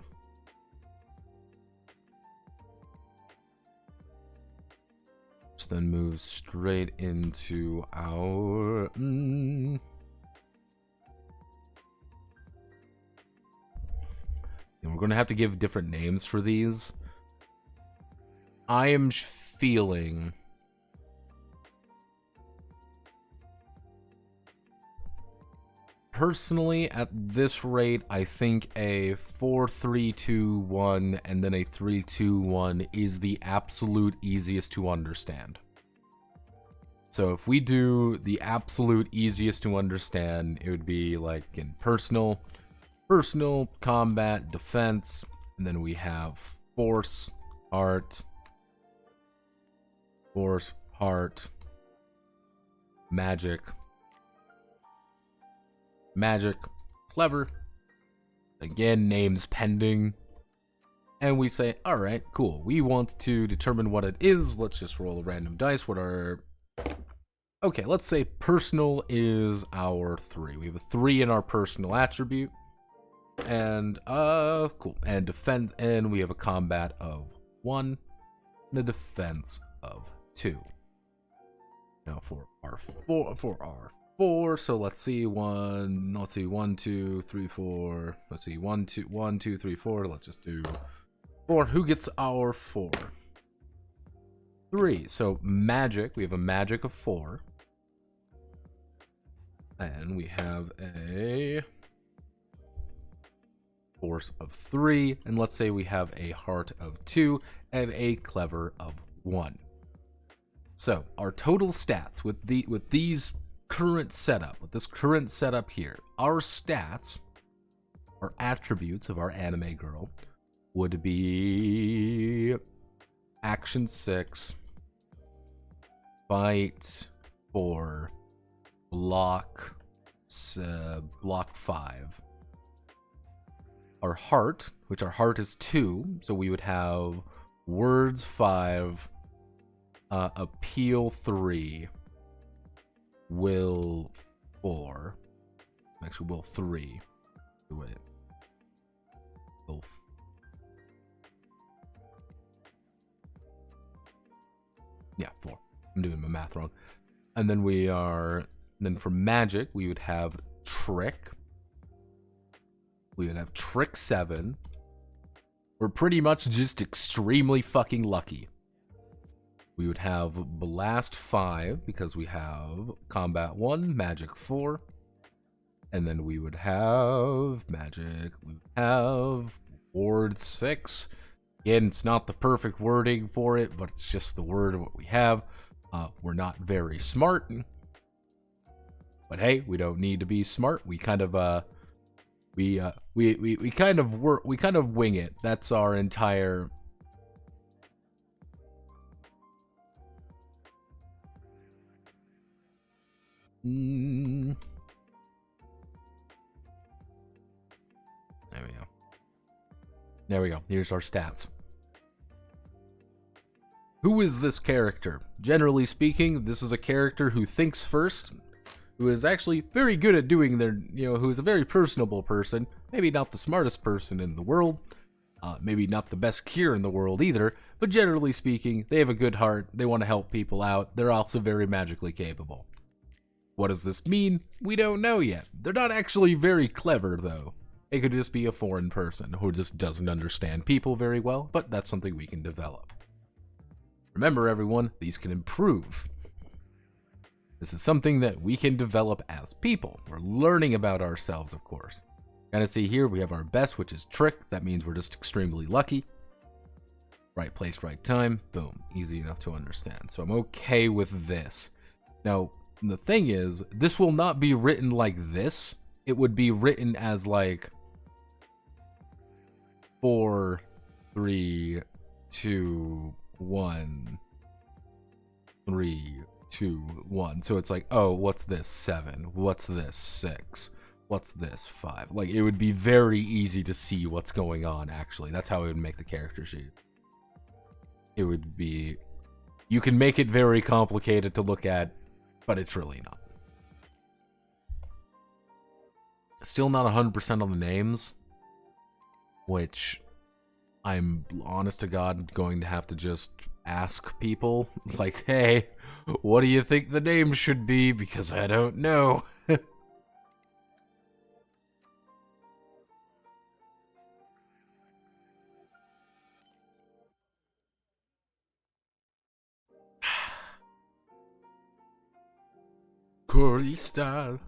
then moves straight into our... And we're going to have to give different names for these. I am feeling... Personally, at this rate, I think a 4-3-2-1 and then a 3-2-1 is the absolute easiest to understand. So if we do the absolute easiest to understand, it would be like in personal, combat, defense, and then we have force, heart, magic, clever, again, names pending, and we say, all right, cool, we want to determine what it is. Let's just roll a random dice. Okay, let's say personal is our 3. We have a 3 in our personal attribute, and cool, and defense, and we have a combat of 1 and a defense of 2. Now for our 4, so let's see, 1, 2, 3, 4, let's see, 1, 2, 3, 4, let's just do 4. Who gets our 4? 3. So magic, we have a magic of 4, and we have a force of 3, and let's say we have a heart of 2 and a clever of 1. So our total stats with these current setup, with this current setup here, our stats, our attributes of our anime girl would be action 6, fight 4, block 5. Our heart, which our heart is 2, so we would have words 5, appeal 3, will 4, actually will 3, wait, will yeah, 4. I'm doing my math wrong. And then then for magic, we would have trick. We would have trick 7. We're pretty much just extremely fucking lucky. We would have blast 5 because we have combat 1, magic 4. And then we would have magic, we would have ward 6. Again, it's not the perfect wording for it, but it's just the word of what we have. We're not very smart, but hey, we don't need to be smart. We kind of we kind of wing it. That's our entire There we go. There we go. Here's our stats. Who is this character? Generally speaking, this is a character who thinks first, who is actually very good at doing their, who is a very personable person. Maybe not the smartest person in the world. Maybe not the best cure in the world either. But generally speaking, they have a good heart. They want to help people out. They're also very magically capable. What does this mean? We don't know yet. They're not actually very clever, though. It could just be a foreign person who just doesn't understand people very well, but that's something we can develop. Remember, everyone, these can improve. This is something that we can develop as people. We're learning about ourselves, of course. Kind of see here, we have our best, which is trick. That means we're just extremely lucky. Right place, right time. Boom. Easy enough to understand. So I'm okay with this. Now, the thing is, this will not be written like this. It would be written as like 4, 3, 2, 1, 3, 2, 1. So it's like, oh, what's this? 7. What's this? 6. What's this? 5. Like, it would be very easy to see what's going on, actually. That's how it would make the character sheet. It would be... You can make it very complicated to look at, but it's really not. Still not 100% on the names, which I'm honest to God going to have to just ask people, like, hey, what do you think the name should be? Because I don't know. Curly style.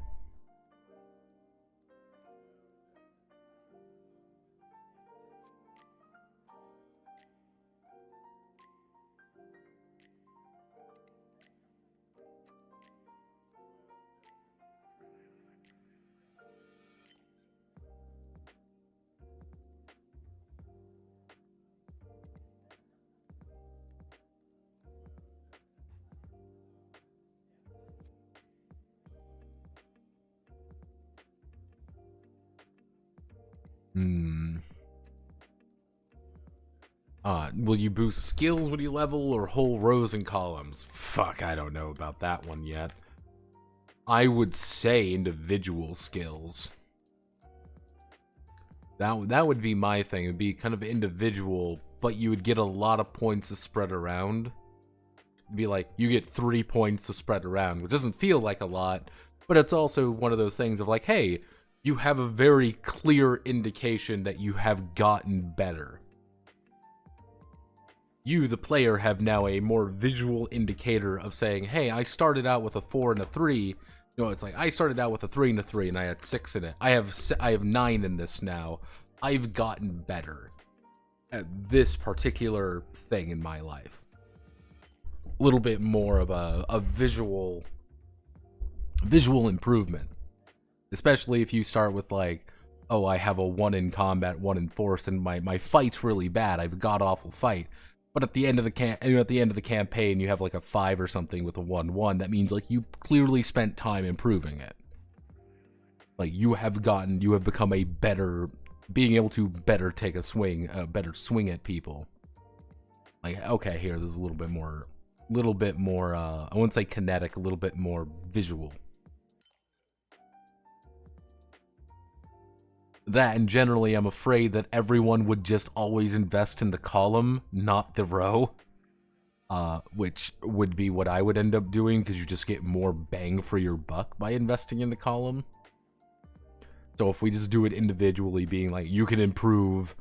Will you boost skills when you level, or whole rows and columns? Fuck, I don't know about that one yet. I would say individual skills. That would be my thing. It would be kind of individual, but you would get a lot of points to spread around. It'd be like, you get 3 points to spread around, which doesn't feel like a lot, but it's also one of those things of like, hey, you have a very clear indication that you have gotten better. You, the player, have now a more visual indicator of saying, hey, I started out with a 4 and a 3. You know, it's like, I started out with a 3 and a 3, and I had 6 in it. I have 9 in this now. I've gotten better at this particular thing in my life. A little bit more of a visual improvement. Especially if you start with like, oh, I have a 1 in combat, 1 in force, and my fight's really bad. I have a god-awful fight. But at the end of the campaign, you have like a 5 or something with a 1/1. That means like you clearly spent time improving it. Like you have become a better, being able to better take a swing, better swing at people. Like, okay, here, this is a little bit more, I wouldn't say kinetic, a little bit more visual. That, and generally, I'm afraid that everyone would just always invest in the column, not the row. Which would be what I would end up doing, because you just get more bang for your buck by investing in the column. So if we just do it individually, being like, you can improve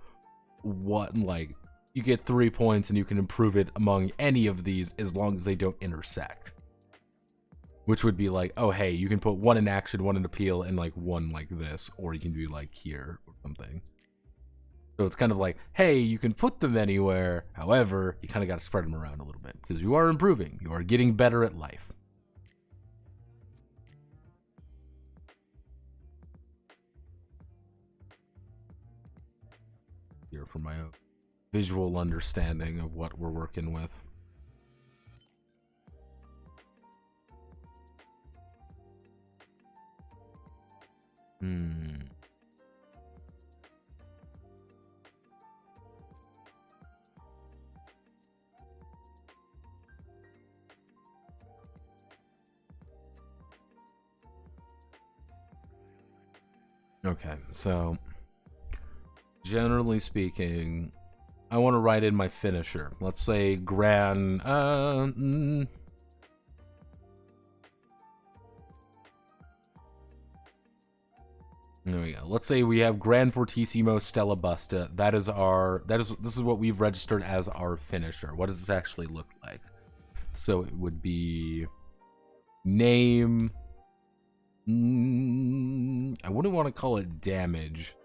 what, like, you get 3 points and you can improve it among any of these as long as they don't intersect. Which would be like, oh, hey, you can put 1 in action, 1 in appeal, and like 1 like this, or you can do like here or something. So it's kind of like, hey, you can put them anywhere. However, you kind of got to spread them around a little bit because you are improving. You are getting better at life. Here for my visual understanding of what we're working with. Okay, so generally speaking, I want to write in my finisher. Let's say Gran. There we go. Let's say we have Gran Fortissimo Stella Busta. This is what we've registered as our finisher. What does this actually look like? So it would be name. I wouldn't want to call it damage.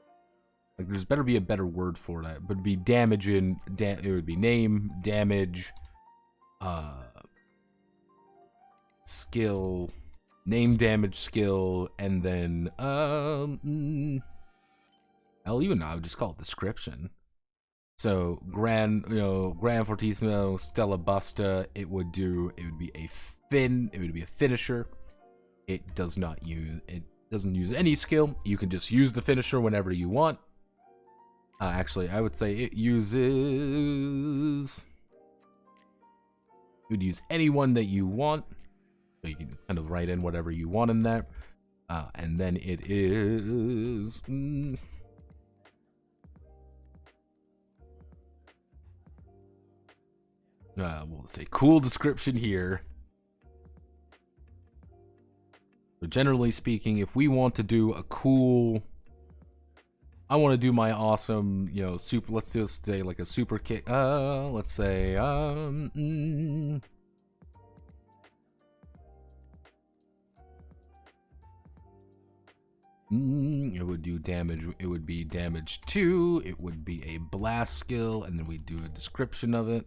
Like, there's better be a better word for that. But it'd be damage in it would be name, damage, skill, name, damage, skill, and then I'll just call it description. So Gran Fortissimo Stella Busta, it would be a finisher. It doesn't use any skill. You can just use the finisher whenever you want. Actually, I would say it would use any one that you want. So you can kind of write in whatever you want in there. And then it is We'll say cool description here. But generally speaking, if we want to do a cool, I want to do my awesome, you know, super. Let's just say like a super kick. Let's say it would do damage. It would be damage 2. It would be a blast skill, and then we do a description of it.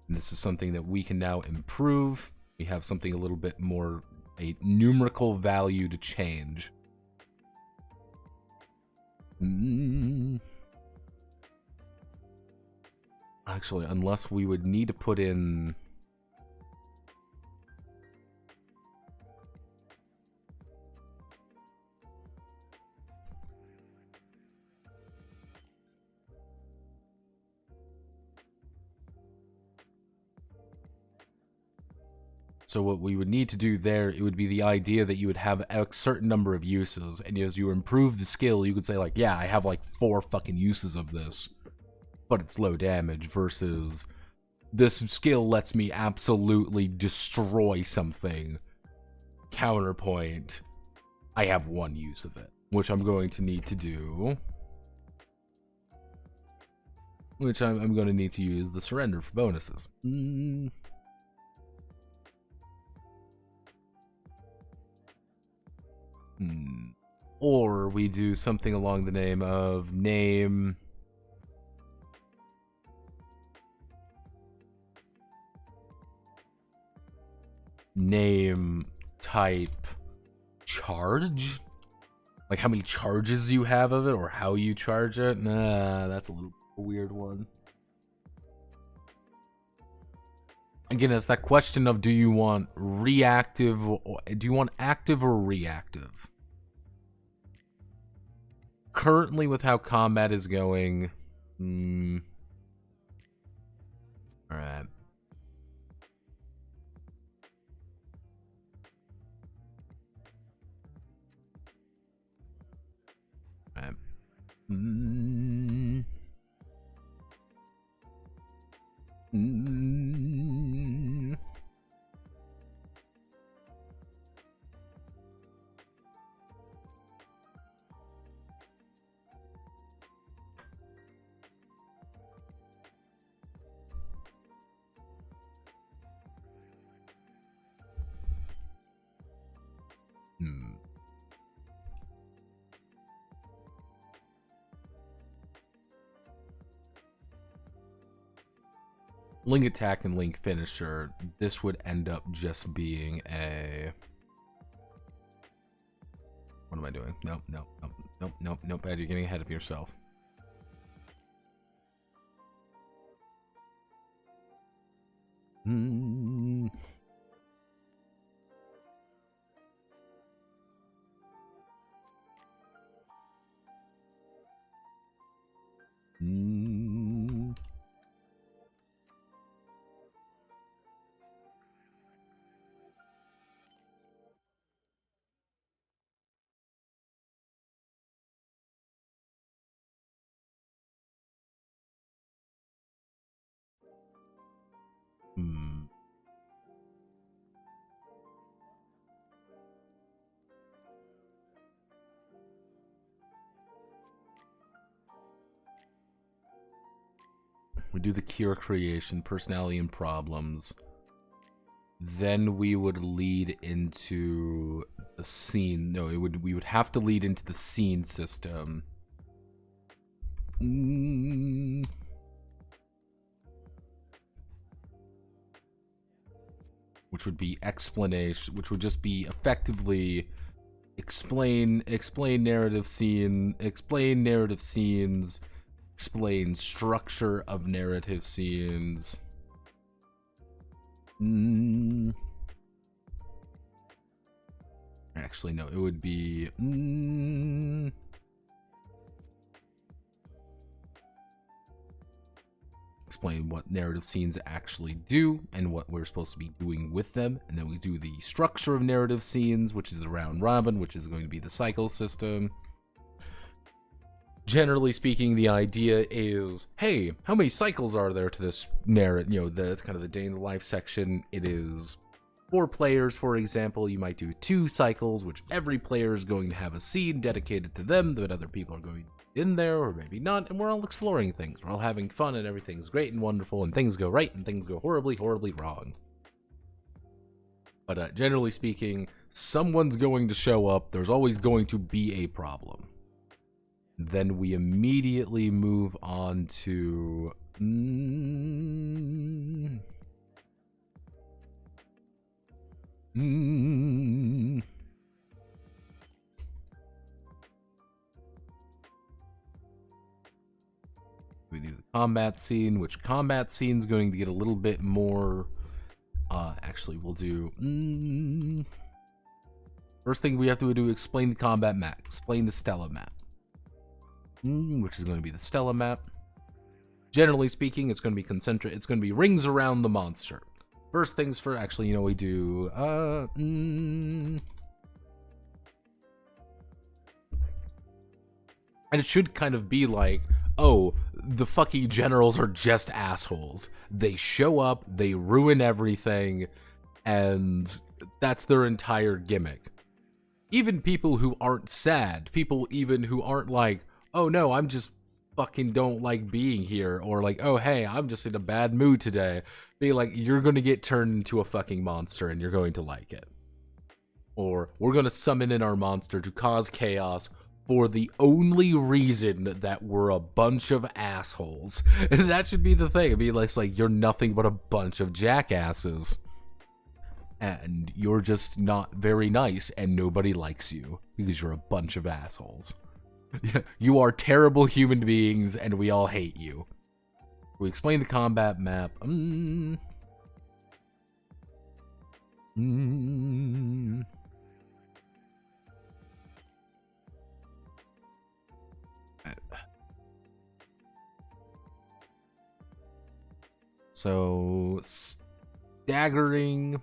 And this is something that we can now improve. We have something a little bit more, a numerical value to change. Actually, unless we would need to put in... So what we would need to do there, it would be the idea that you would have a certain number of uses, and as you improve the skill, you could say like, yeah, I have like 4 fucking uses of this, but it's low damage, versus this skill lets me absolutely destroy something. Counterpoint, I have 1 use of it, which I'm going to need to do. Which I'm going to need to use the surrender for bonuses. Or we do something along the name of name type charge, like how many charges you have of it or how you charge it. Nah, that's a little weird one. Again, it's that question of, do you want reactive, or do you want active or reactive? Currently, with how combat is going, all right. All right. Link attack and link finisher, this would end up just being a... What am I doing? Nope, nope, nope, nope, nope, nope, Ed, you're getting ahead of yourself. We do the cure creation, personality and problems. Then we would lead into the scene. No, we would have to lead into the scene system. Which would be explanation, which would just be effectively explain narrative scenes, explain structure of narrative scenes. Actually, no, it would be explain what narrative scenes actually do and what we're supposed to be doing with them, and then we do the structure of narrative scenes, which is the round robin, which is going to be the cycle system. Generally speaking, the idea is, hey, how many cycles are there to this narrative? You know, that's kind of the day in the life section. It is 4 players, for example. You might do 2 cycles, which every player is going to have a scene dedicated to them that other people are going in there, or maybe not, and we're all exploring things. We're all having fun, and everything's great and wonderful, and things go right, and things go horribly, horribly wrong. But generally speaking, someone's going to show up. There's always going to be a problem. Then we immediately move on to... We do the combat scene, which combat scene is going to get a little bit more... actually, we'll do... First thing we have to do, explain the combat map. Explain the Stella map. Which is going to be the Stella map. Generally speaking, it's going to be concentric. It's going to be rings around the monster. First things first. Actually, you know, we do... And it should kind of be like, oh, the fucking generals are just assholes. They show up, they ruin everything, and that's their entire gimmick. Even people who aren't sad, people even who aren't like, oh no, I'm just fucking don't like being here, or like, oh hey, I'm just in a bad mood today, be like, you're gonna get turned into a fucking monster and you're going to like it. Or, we're gonna summon in our monster to cause chaos for the only reason that we're a bunch of assholes. And that should be the thing. It'd be like you're nothing but a bunch of jackasses. And you're just not very nice, and nobody likes you because you're a bunch of assholes. You are terrible human beings, and we all hate you. We explain the combat map. So, staggering.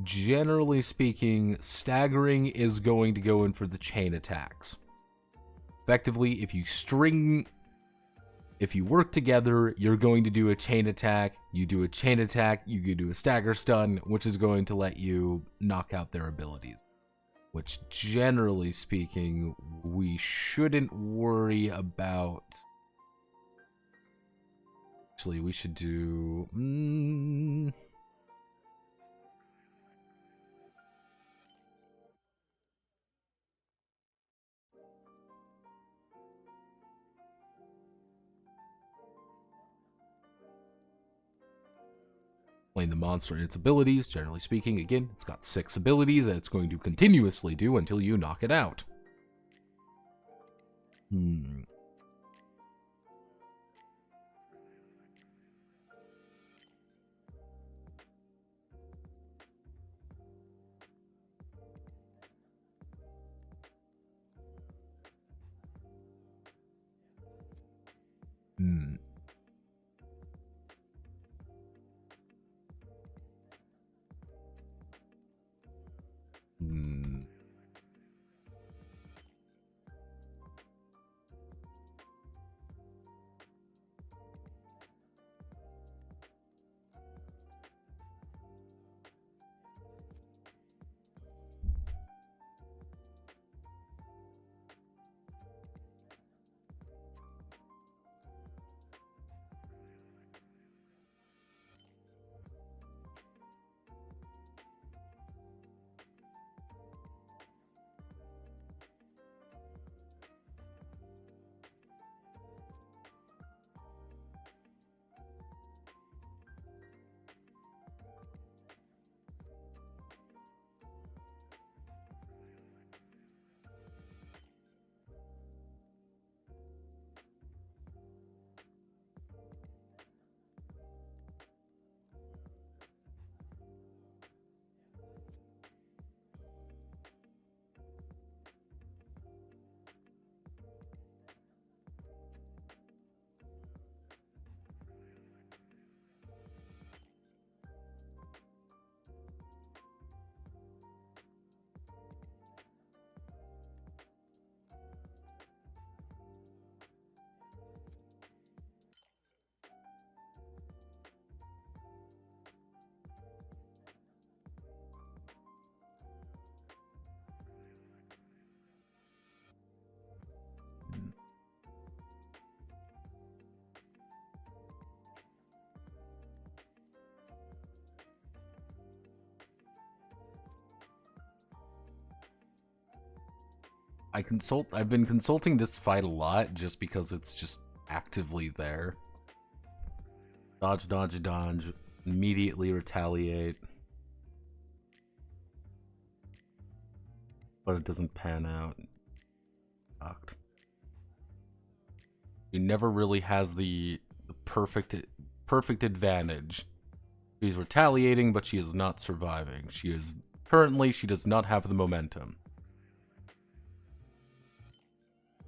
Generally speaking, staggering is going to go in for the chain attacks. Effectively, if you work together, you're going to do a chain attack. You do a chain attack, you can do a stagger stun, which is going to let you knock out their abilities. Which, generally speaking, we shouldn't worry about. Actually, we should do... Playing the monster and its abilities. Generally speaking, again, it's got 6 abilities that it's going to continuously do until you knock it out. I've been consulting this fight a lot just because it's just actively there. Dodge, dodge, dodge. Immediately retaliate. But it doesn't pan out. Fucked. He never really has the perfect advantage. She's retaliating, but she is not surviving. She does not have the momentum.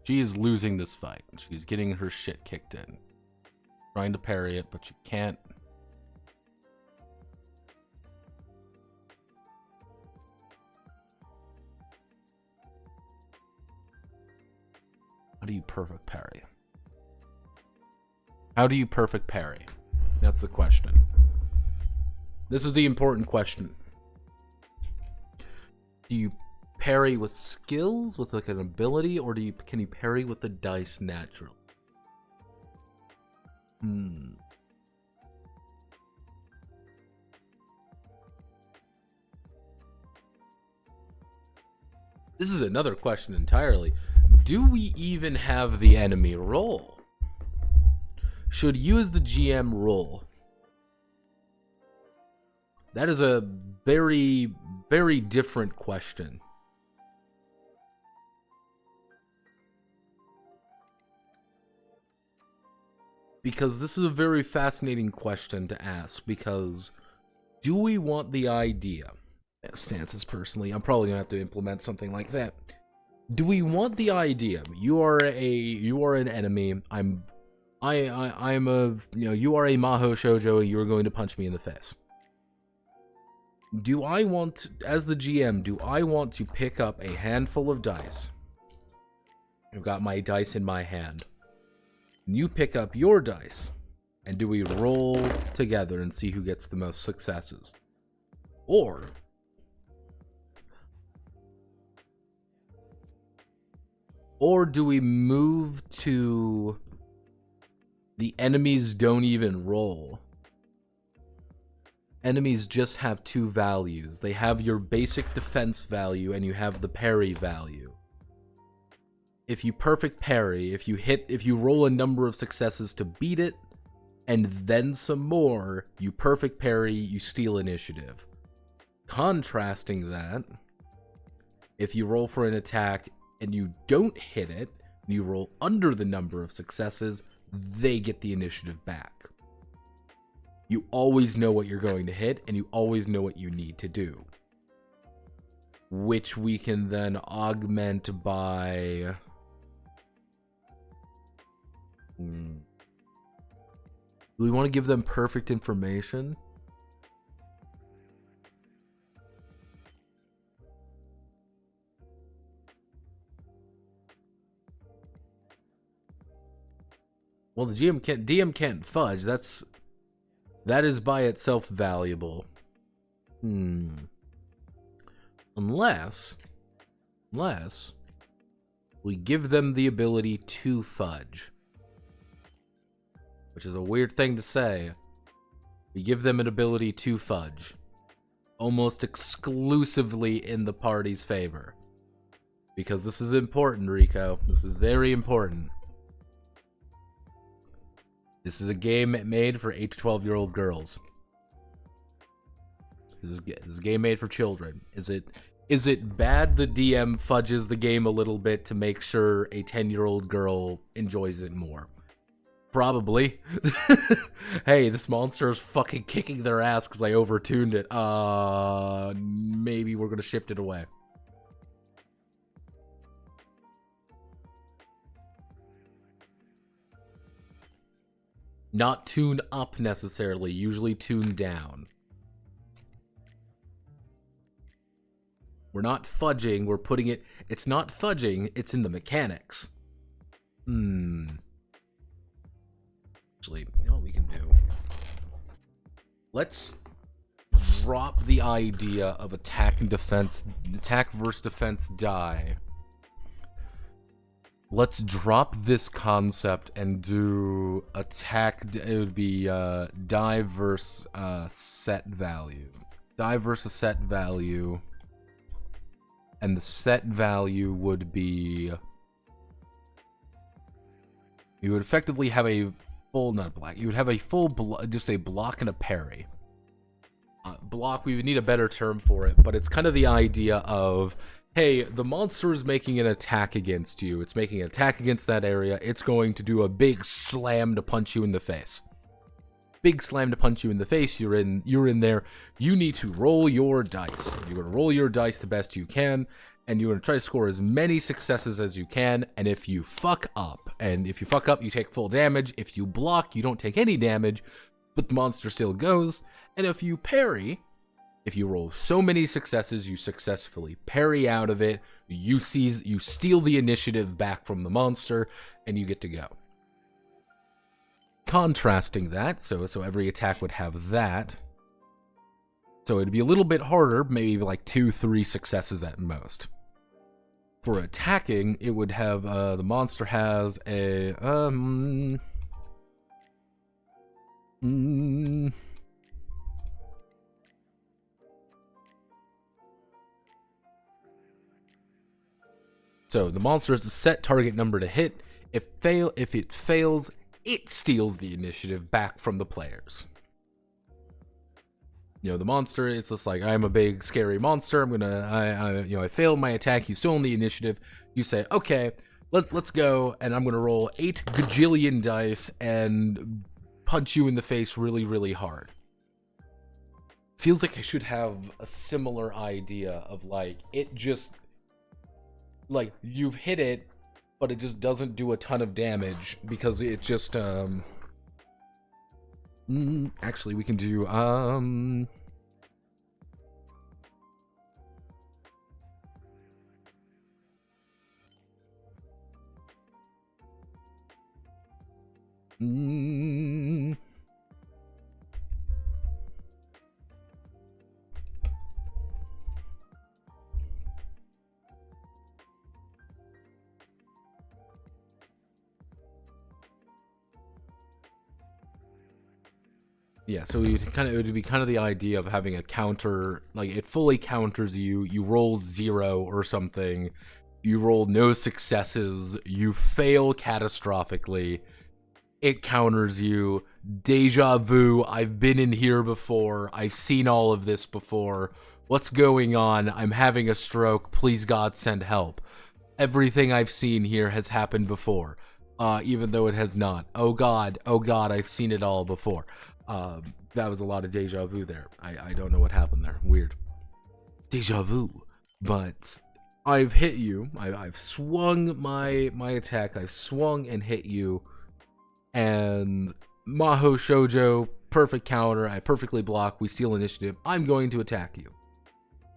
She is losing this fight. She's getting her shit kicked in. Trying to parry it, but you can't. How do you perfect parry? How do you perfect parry? That's the question. This is the important question. Do you parry with skills, with like an ability, or can you parry with the dice naturally? This is another question entirely. Do we even have the enemy roll? Should you as the GM roll? That is a very, very different question. Because this is a very fascinating question to ask, because do we want the idea? Stances personally, I'm probably gonna have to implement something like that. Do we want the idea? You are an enemy. I'm a, you are a Maho Shoujo, and you are going to punch me in the face. Do I want, as the GM, do I want to pick up a handful of dice? I've got my dice in my hand. You pick up your dice, and do we roll together and see who gets the most successes? Or do we move to the enemies don't even roll? Enemies just have two values. They have your basic defense value and you have the parry value. If you perfect parry, if you roll a number of successes to beat it, and then some more, you perfect parry, you steal initiative. Contrasting that, if you roll for an attack and you don't hit it, and you roll under the number of successes, they get the initiative back. You always know what you're going to hit, and you always know what you need to do. Which we can then augment by... Do we want to give them perfect information? Well, the DM can't fudge. That is by itself valuable. Unless we give them the ability to fudge. Which is a weird thing to say. We give them an ability to fudge. Almost exclusively in the party's favor. Because this is important, Rico. This is very important. This is a game made for 8 to 12-year-old girls. This is a game made for children. Is it bad the DM fudges the game a little bit to make sure a 10-year-old girl enjoys it more? Probably. Hey, this monster is fucking kicking their ass because I overtuned it. Maybe we're gonna shift it away. Not tune up necessarily, usually tune down. We're not fudging, we're putting it... It's not fudging, it's in the mechanics. Actually, you know what we can do? Let's drop the idea of attack versus defense die. Let's drop this concept and do attack. It would be die versus set value. Die versus set value. and the set value would be... You would effectively have a full, not black, you would have a full, just a block and a parry. Block, we would need a better term for it, but it's kind of the idea of, hey, the monster is making an attack against you. It's making an attack against that area. It's going to do a big slam to punch you in the face. Big slam to punch you in the face. You're in there. You need to roll your dice. You're going to roll your dice the best you can, and you're going to try to score as many successes as you can. And if you fuck up, you take full damage. If you block, you don't take any damage, but the monster still goes. And if you parry, if you roll so many successes, you successfully parry out of it, you steal the initiative back from the monster, and you get to go. Contrasting that, so every attack would have that. So it'd be a little bit harder, maybe like 2-3 successes at most. For attacking, it would have, the monster has a, So the monster has a set target number to hit. If it fails, it steals the initiative back from the players. You know, the monster, it's just like, I'm a big scary monster. I failed my attack. You stolen the initiative. You say, okay, let's go, and I'm gonna roll 8 gajillion dice and punch you in the face really, really hard. Feels like I should have a similar idea of like, it just, like, you've hit it, but it just doesn't do a ton of damage because it just, actually we can do, yeah, so it would be kind of the idea of having a counter, like it fully counters you. You roll 0 or something. You roll no successes. You fail catastrophically. It counters you. Deja vu. I've been in here before. I've seen all of this before. What's going on? I'm having a stroke. Please God, send help. Everything I've seen here has happened before, even though it has not. Oh God, I've seen it all before. That was a lot of deja vu there. I don't know what happened there. Weird. Deja vu. But I've hit you. I've swung my attack. I've swung and hit you. And Maho Shoujo, perfect counter. I perfectly block. We steal initiative. I'm going to attack you.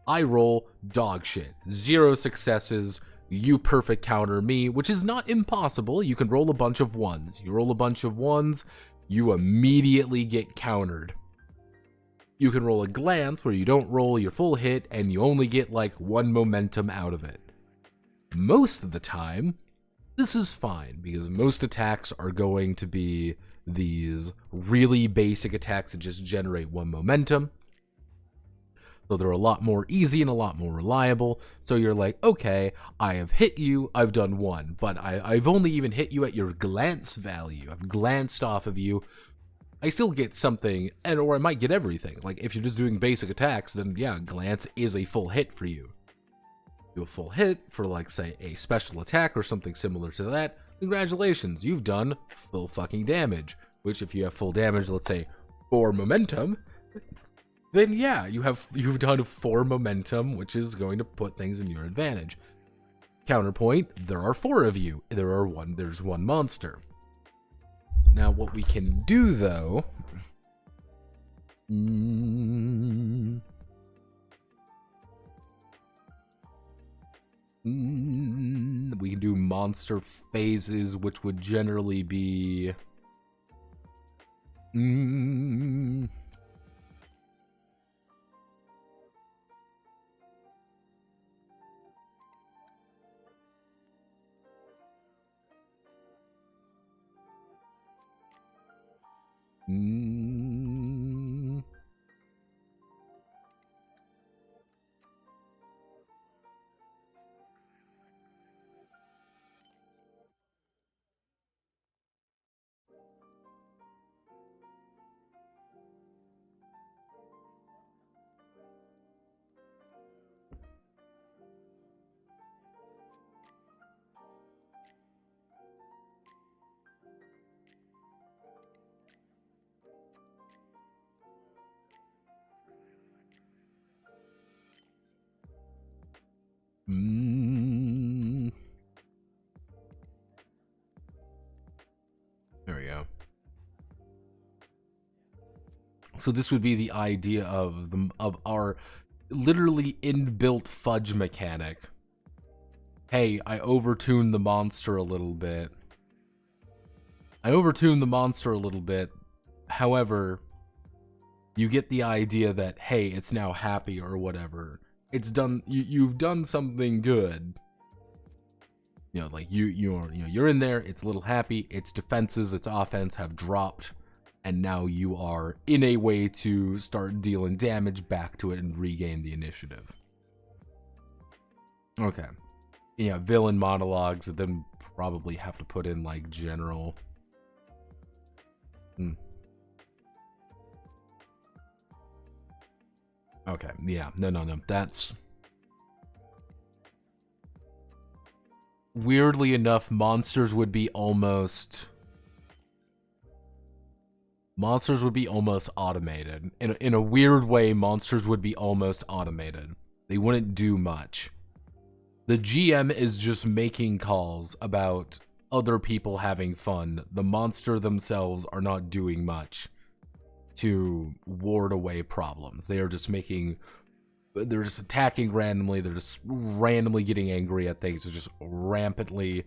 I roll dog shit. 0 successes. You perfect counter me, which is not impossible. You can roll a bunch of 1s. You roll a bunch of 1s. You immediately get countered. You can roll a glance where you don't roll your full hit and you only get like 1 momentum out of it. Most of the time, this is fine because most attacks are going to be these really basic attacks that just generate 1 momentum. So they're a lot more easy and a lot more reliable. So you're like, okay, I have hit you, I've done 1, but I've only even hit you at your glance value. I've glanced off of you. I still get something, or I might get everything. Like, if you're just doing basic attacks, then yeah, glance is a full hit for you. Do a full hit for, like, say, a special attack or something similar to that. Congratulations, you've done full fucking damage. Which, if you have full damage, let's say 4 momentum, then yeah, you've done 4 momentum, which is going to put things in your advantage. Counterpoint, there are 4 of you. There's 1 monster. Now what we can do though, we can do monster phases, which would generally be So this would be the idea of our literally inbuilt fudge mechanic. Hey, I overtuned the monster a little bit. However, you get the idea that, hey, it's now happy or whatever. It's done. You've done something good. You know, like you're in there. It's a little happy. Its defenses, its offense have dropped, and now you are in a way to start dealing damage back to it and regain the initiative. Okay. Yeah, villain monologues, then probably have to put in like general. Okay, yeah, no. That's weirdly enough, monsters would be almost automated. In a weird way, monsters would be almost automated. They wouldn't do much. The GM is just making calls about other people having fun. The monster themselves are not doing much to ward away problems. They're just attacking randomly. They're just randomly getting angry at things. They're just rampantly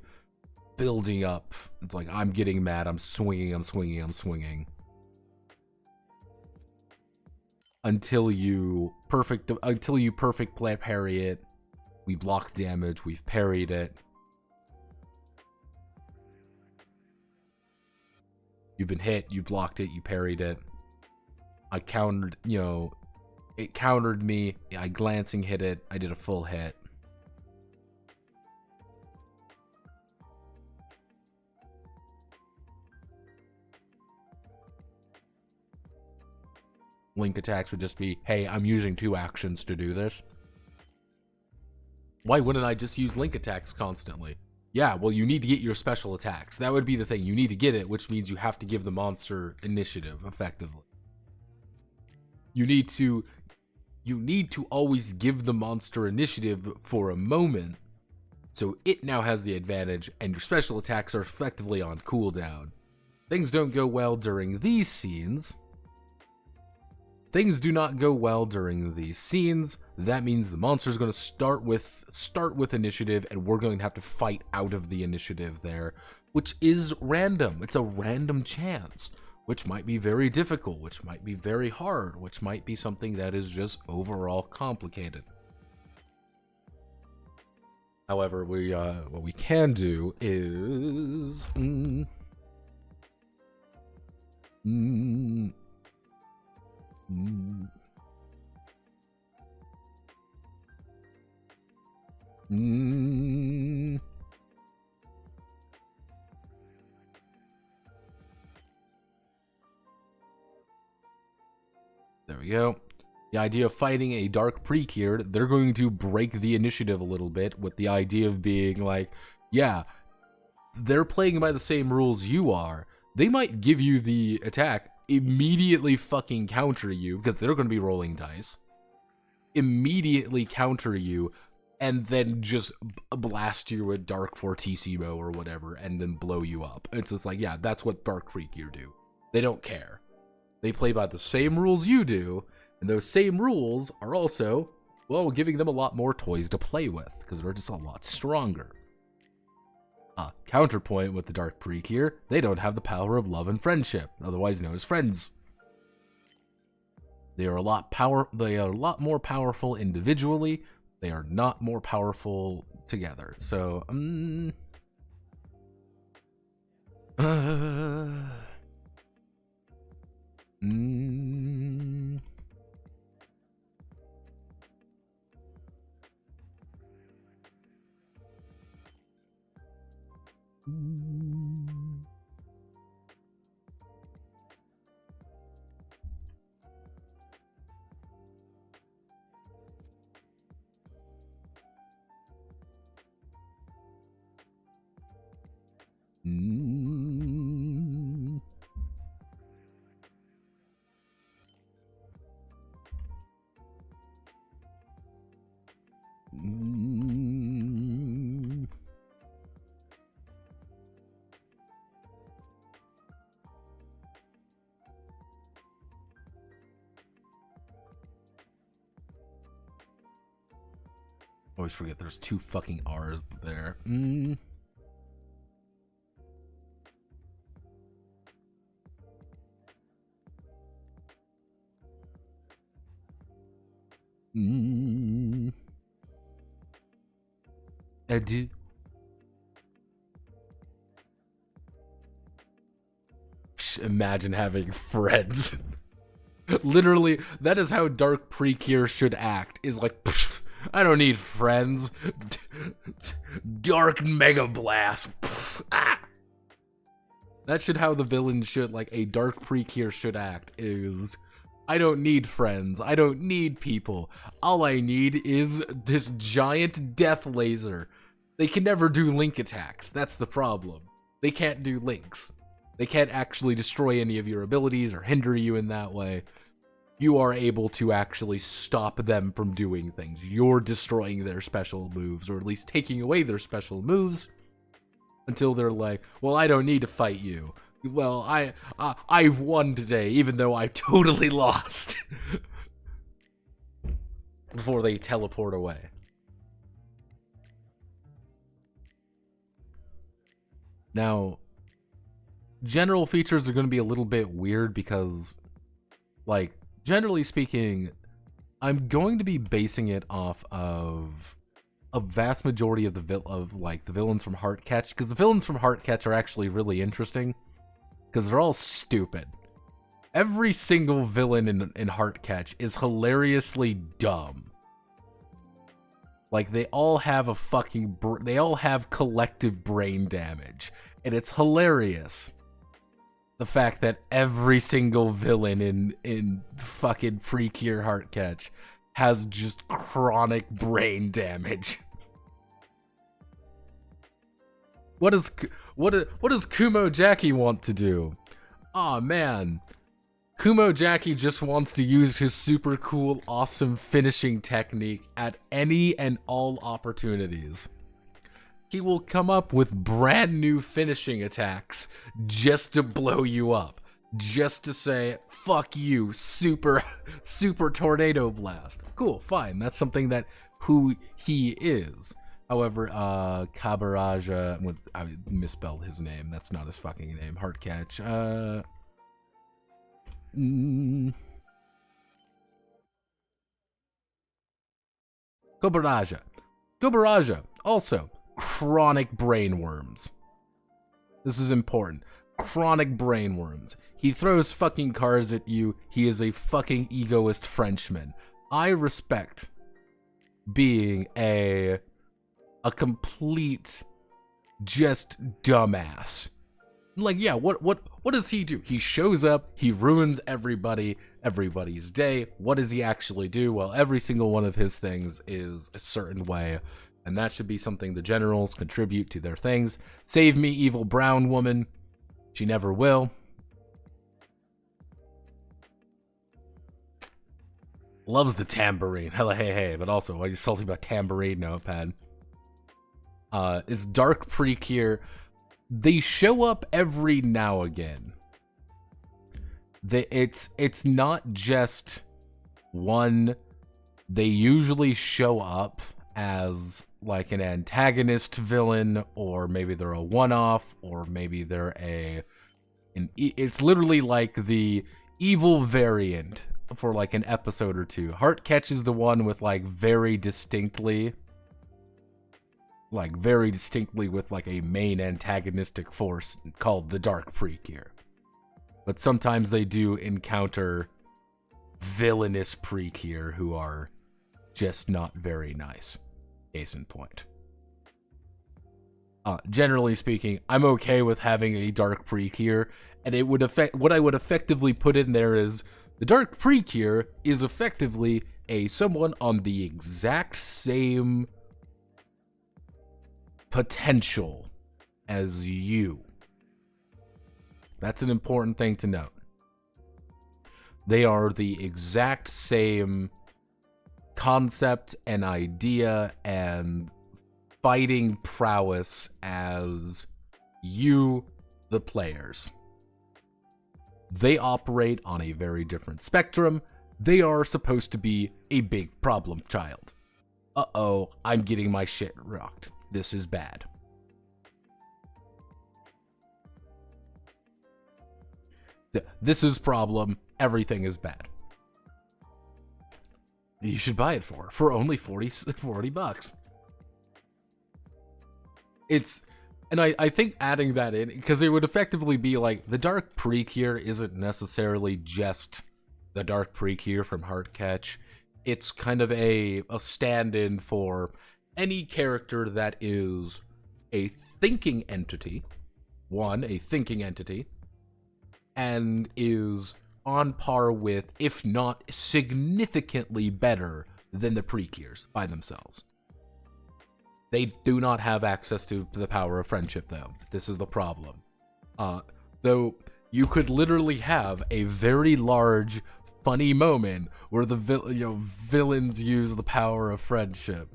building up. It's like, I'm getting mad. I'm swinging. Until you perfect play parry it. We blocked damage. We've parried it. You've been hit. You blocked it. You parried it. I countered, it countered me. I glancing hit it. I did a full hit. Link attacks would just be, hey, I'm using 2 actions to do this. Why wouldn't I just use link attacks constantly? Yeah, well, you need to get your special attacks. That would be the thing. You need to get it, which means you have to give the monster initiative, effectively. You need to always give the monster initiative for a moment, so it now has the advantage, and your special attacks are effectively on cooldown. Things don't go well during these scenes. Things do not go well during these scenes. That means the monster's going to start with initiative, and we're going to have to fight out of the initiative there, which is random. It's a random chance, which might be very difficult, which might be very hard, which might be something that is just overall complicated. However, what we can do is there we go. The idea of fighting a dark precure, they're going to break the initiative a little bit with the idea of being like, yeah, they're playing by the same rules you are. They might give you the attack, immediately fucking counter you, because they're going to be rolling dice, immediately counter you, and then just blast you with Dark Fortissimo or whatever, and then blow you up. It's just like, yeah, that's what Dark Precure do. They don't care. They play by the same rules you do, and those same rules are also, well, giving them a lot more toys to play with, because they're just a lot stronger. Counterpoint with the Dark Precure, they don't have the power of love and friendship, otherwise known as friends. They are a lot more powerful individually. They are not more powerful together. So, Always forget there's 2 fucking R's there. Adieu. Imagine having friends. Literally, that is how Dark Precure should act. Is like, I don't need friends. Dark Mega Blast. That should how the villain should, like a Dark Precure should act, is I don't need friends. I don't need people. All I need is this giant death laser. They can never do link attacks. That's the problem. They can't do links. They can't actually destroy any of your abilities or hinder you in that way. You are able to actually stop them from doing things. You're destroying their special moves, or at least taking away their special moves until they're like, well, I don't need to fight you. Well, I've won today, even though I totally lost. Before they teleport away. Now, general features are going to be a little bit weird because, like, generally speaking, I'm going to be basing it off of a vast majority of the villains from Heartcatch, because the villains from Heartcatch are actually really interesting because they're all stupid. Every single villain in Heartcatch is hilariously dumb. Like, they all have they all have collective brain damage, and it's hilarious. The fact that every single villain in fucking Precure Heartcatch has just chronic brain damage. What does Kumo Jackie want to do? Aw, man. Kumo Jackie just wants to use his super cool, awesome finishing technique at any and all opportunities. He will come up with brand new finishing attacks just to blow you up. Just to say, fuck you, super tornado blast. Cool, fine. That's something that who he is. However, Kabaraja, I misspelled his name. That's not his fucking name. Heartcatch. Kobaraja. Also, chronic brainworms. This is important. Chronic brainworms. He throws fucking cars at you. He is a fucking egoist Frenchman. I respect being a complete just dumbass. Like, yeah, what does he do? He shows up, he ruins everybody's day. What does he actually do? Well, every single one of his things is a certain way, and that should be something the generals contribute to their things. Save me, evil brown woman. She never will. Loves the tambourine. Hella hey, but also, why are you salty about tambourine, notepad? Is Dark Precure. They show up every now again. It's not just one. They usually show up as like an antagonist villain, or maybe they're a one-off, or maybe they're it's literally like the evil variant for like an episode or two. Heartcatch is the one with like very distinctly with like a main antagonistic force called the Dark Precure. But sometimes they do encounter villainous Precure who are just not very nice. Case in point. Generally speaking, I'm okay with having a Dark Precure, and it would what I would effectively put in there is the Dark Precure is effectively someone on the exact same potential as you. That's an important thing to note. They are the exact same concept and idea and fighting prowess as you, the players. They operate on a very different spectrum. They are supposed to be a big problem child. Uh-oh, I'm getting my shit rocked. This is bad. This is problem. Everything is bad. You should buy it for only 40 bucks. And I think adding that in, because it would effectively be like, the Dark Precure isn't necessarily just the Dark Precure from Heartcatch. It's kind of a stand-in for any character that is a thinking entity, a thinking entity, and is on par with, if not significantly better than the Precures by themselves. They do not have access to the power of friendship, though. This is the problem. Though you could literally have a very large, funny moment where the villains use the power of friendship.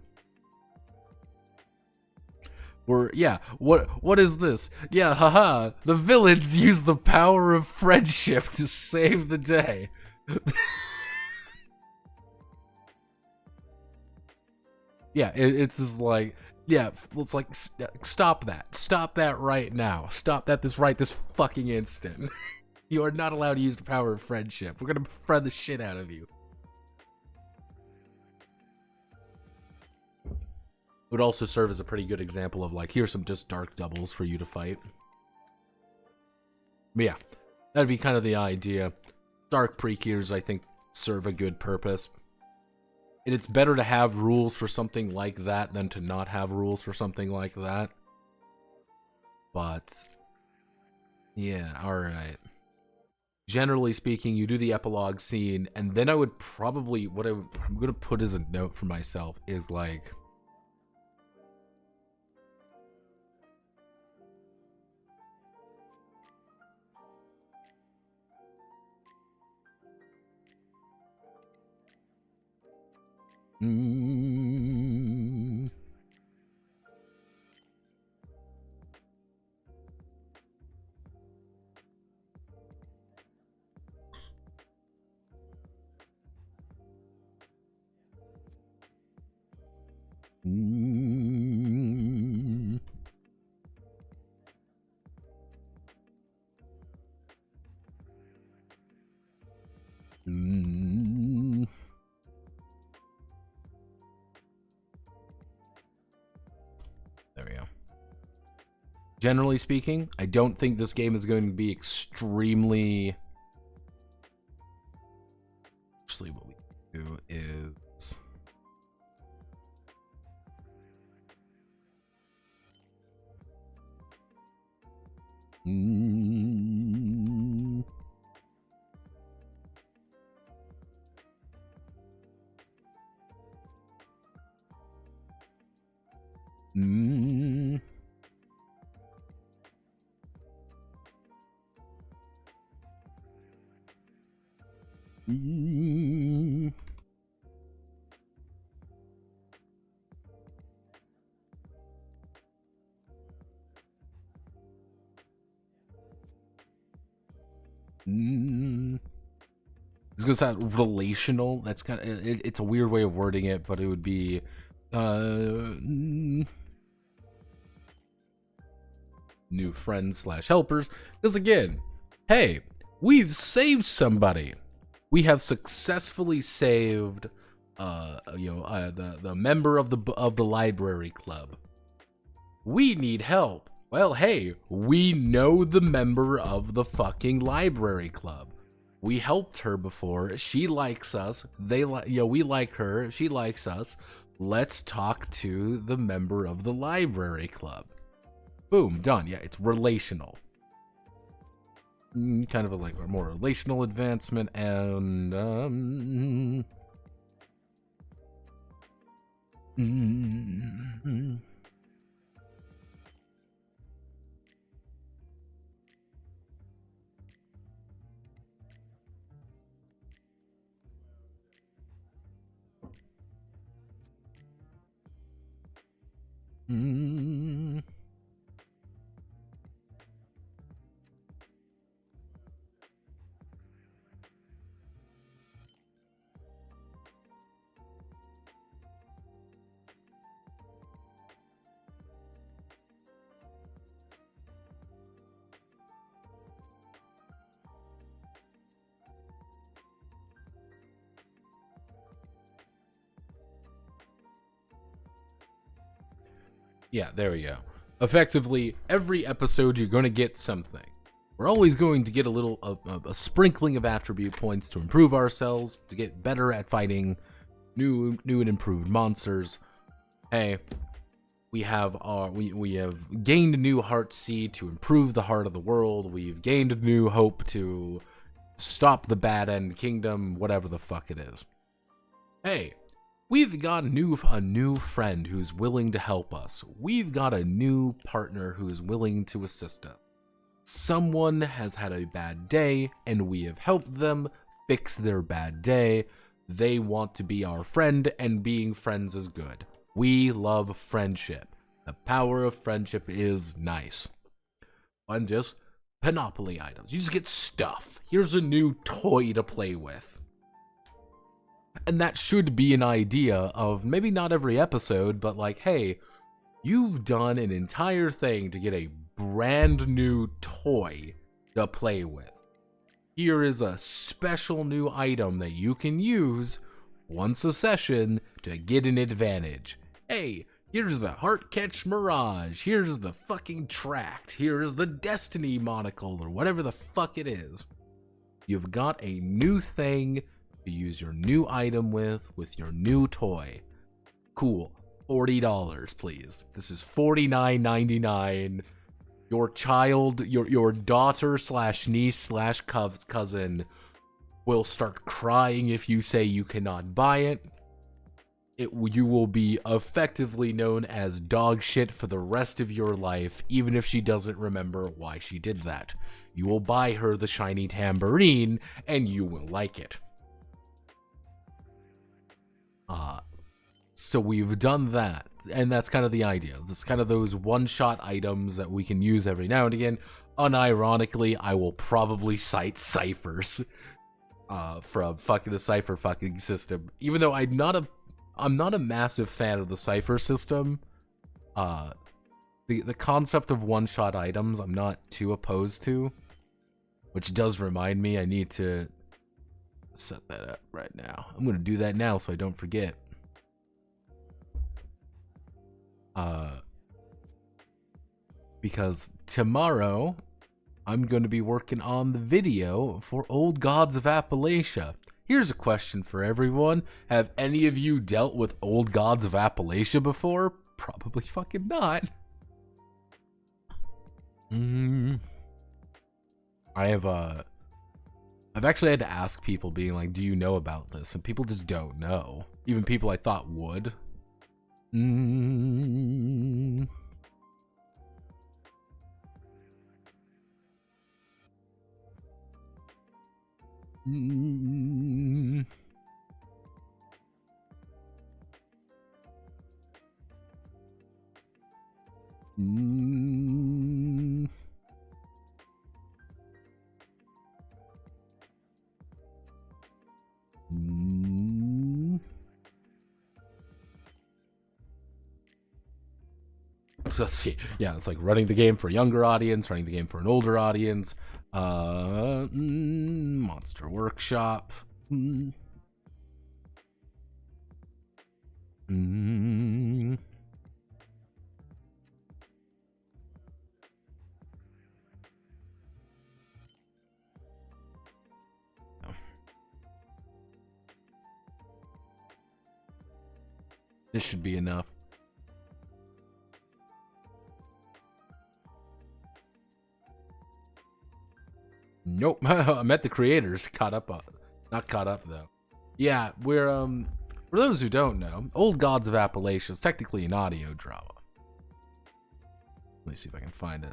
Where, yeah, what is this? Yeah, haha, the villains use the power of friendship to save the day. Yeah, it's just like, yeah, it's like, stop that right now. Stop that this fucking instant. You are not allowed to use the power of friendship. We're gonna befriend the shit out of you. It would also serve as a pretty good example of like, here's some just dark doubles for you to fight. But yeah, that'd be kind of the idea. Dark Precures, I think, serve a good purpose. And it's better to have rules for something like that than to not have rules for something like that. But yeah, alright. Generally speaking, you do the epilogue scene, and then I would probably, I'm going to put as a note for myself is like, there we go. Generally speaking, I don't think this game is going to be extremely... Actually, what we do is... It's gonna sound relational. That's kind of it's a weird way of wording it, but it would be new friends / helpers. Because again, hey, we've saved somebody. We have successfully saved the member of the library club. We need help. Well, hey, we know the member of the fucking library club. We helped her before. She likes us. We like her. She likes us. Let's talk to the member of the library club. Boom, done. Yeah, it's relational. Kind of a more relational advancement, and Yeah, there we go. Effectively, every episode you're going to get something. We're always going to get a sprinkling of attribute points to improve ourselves, to get better at fighting new and improved monsters. Hey, we have gained new heart seed to improve the heart of the world. We've gained new hope to stop the bad end kingdom, whatever the fuck it is. Hey, we've got a new friend who's willing to help us. We've got a new partner who's willing to assist us. Someone has had a bad day, and we have helped them fix their bad day. They want to be our friend, and being friends is good. We love friendship. The power of friendship is nice. And just Panoply items. You just get stuff. Here's a new toy to play with. And that should be an idea of maybe not every episode, but like, hey, you've done an entire thing to get a brand new toy to play with. Here is a special new item that you can use once a session to get an advantage. Hey, here's the Heartcatch Mirage. Here's the fucking Tract. Here's the Destiny monocle or whatever the fuck it is. You've got a new thing to use your new item with your new toy. Cool. $40, please. This is $49.99. Your child, your daughter / niece / cousin will start crying if you say you cannot buy it. You will be effectively known as dog shit for the rest of your life, even if she doesn't remember why she did that. You will buy her the Shiny Tambourine, and you will like it. So we've done that, and that's kind of the idea. It's kind of those one-shot items that we can use every now and again. Unironically, I will probably cite ciphers from fucking the cipher fucking system. Even though I'm not a massive fan of the cipher system. The concept of one-shot items I'm not too opposed to, which does remind me I need to set that up right now. I'm gonna do that now so I don't forget. Because tomorrow I'm going to be working on the video for Old Gods of Appalachia. Here's a question for everyone. Have any of you dealt with Old Gods of Appalachia before? Probably fucking not. I've actually had to ask people, being like, do you know about this? And people just don't know. Even people I thought would. Let's see. Yeah, it's like running the game for a younger audience, running the game for an older audience. Monster Workshop. This should be enough. Nope. I met the creators. Not caught up though. Yeah, we're for those who don't know, Old Gods of Appalachia is technically an audio drama. Let me see if I can find it.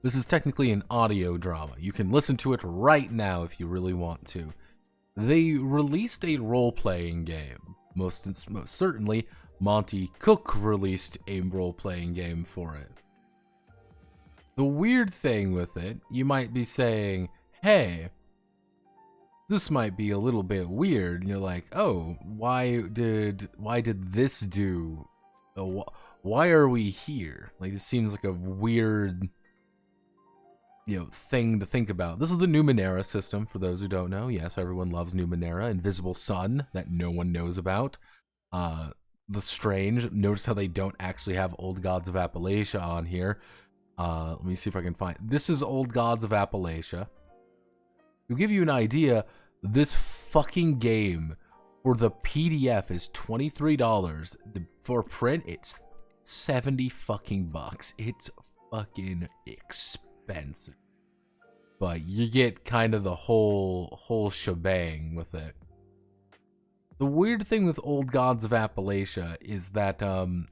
This is technically an audio drama. You can listen to it right now if you really want to. They released a role-playing game. Most certainly, Monty Cook released a role-playing game for it. The weird thing with it, you might be saying, hey, this might be a little bit weird. And you're like, oh, why did this do? Why are we here? Like, it seems like a weird, thing to think about. This is the Numenera system, for those who don't know. Yes, everyone loves Numenera. Invisible Sun, that no one knows about. the strange. Notice how they don't actually have Old Gods of Appalachia on here. Let me see if I can find. This is Old Gods of Appalachia. To give you an idea, this fucking game for the PDF is $23. For print, it's 70 fucking bucks. It's fucking expensive. But you get kind of the whole shebang with it. The weird thing with Old Gods of Appalachia is that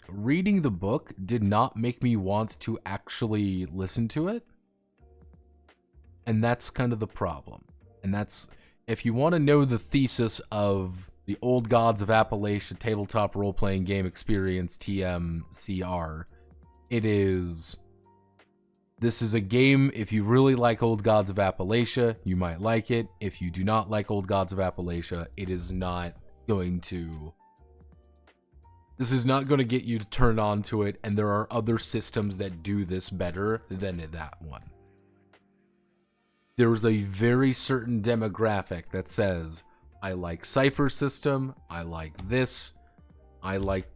reading the book did not make me want to actually listen to it. And that's kind of the problem. And that's, if you want to know the thesis of the Old Gods of Appalachia tabletop role-playing game experience, TMCR, it is... This is a game, if you really like Old Gods of Appalachia, you might like it. If you do not like Old Gods of Appalachia, it is not going to... This is not going to get you to turn on to it, and there are other systems that do this better than that one. There's a very certain demographic that says, I like Cypher system, I like this, I like,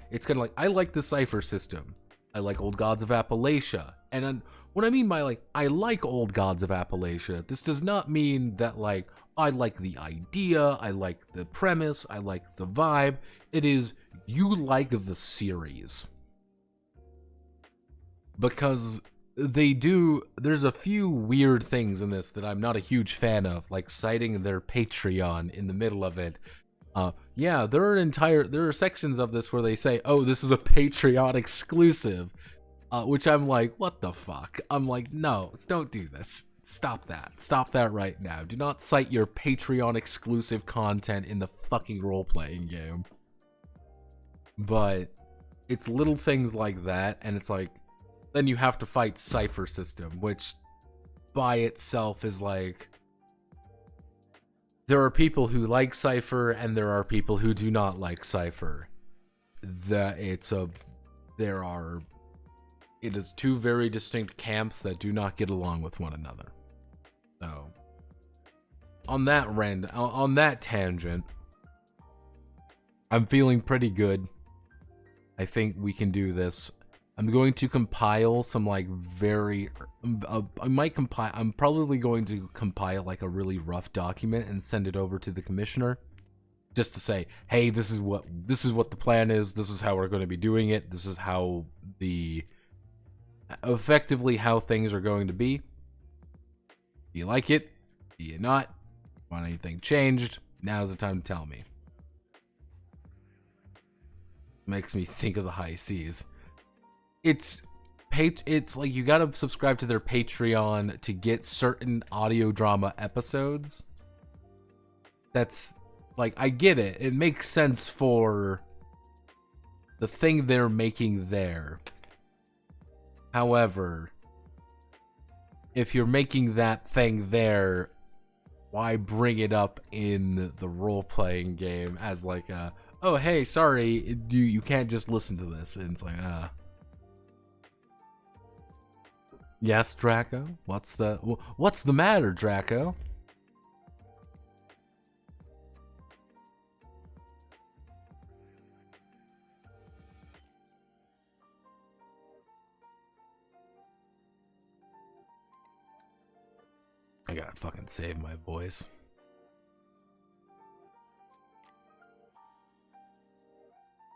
it's kind of like, I like the Cypher system, I like Old Gods of Appalachia. And what I mean by, like, I like Old Gods of Appalachia, this does not mean that, like, I like the idea, I like the premise, I like the vibe. It is, you like the series. Because there's a few weird things in this that I'm not a huge fan of, like citing their Patreon in the middle of it. Yeah, there are sections of this where they say, oh, this is a Patreon exclusive. Which I'm like, what the fuck? I'm like, no, don't do this. Stop that. Stop that right now. Do not cite your Patreon exclusive content in the fucking role-playing game. But it's little things like that, and it's like, then you have to fight Cypher system, which by itself is like, there are people who like Cypher, and there are people who do not like Cypher. It is two very distinct camps that do not get along with one another. So, on that tangent, I'm feeling pretty good. I think we can do this. I'm going to compile some, like, I'm probably going to compile, like, a really rough document and send it over to the commissioner. Just to say, hey, this is what the plan is, this is how we're going to be doing it, this is how effectively how things are going to be. Do you like it? Do you not? Want anything changed? Now's the time to tell me. Makes me think of the high seas. It's like you gotta subscribe to their Patreon to get certain audio drama episodes. That's, like, I get it. It makes sense for the thing they're making there. However, if you're making that thing there, why bring it up in the role-playing game as like a, oh, hey, sorry, you can't just listen to this. And it's like, Yes, Draco? What's the matter, Draco? I gotta fucking save my voice.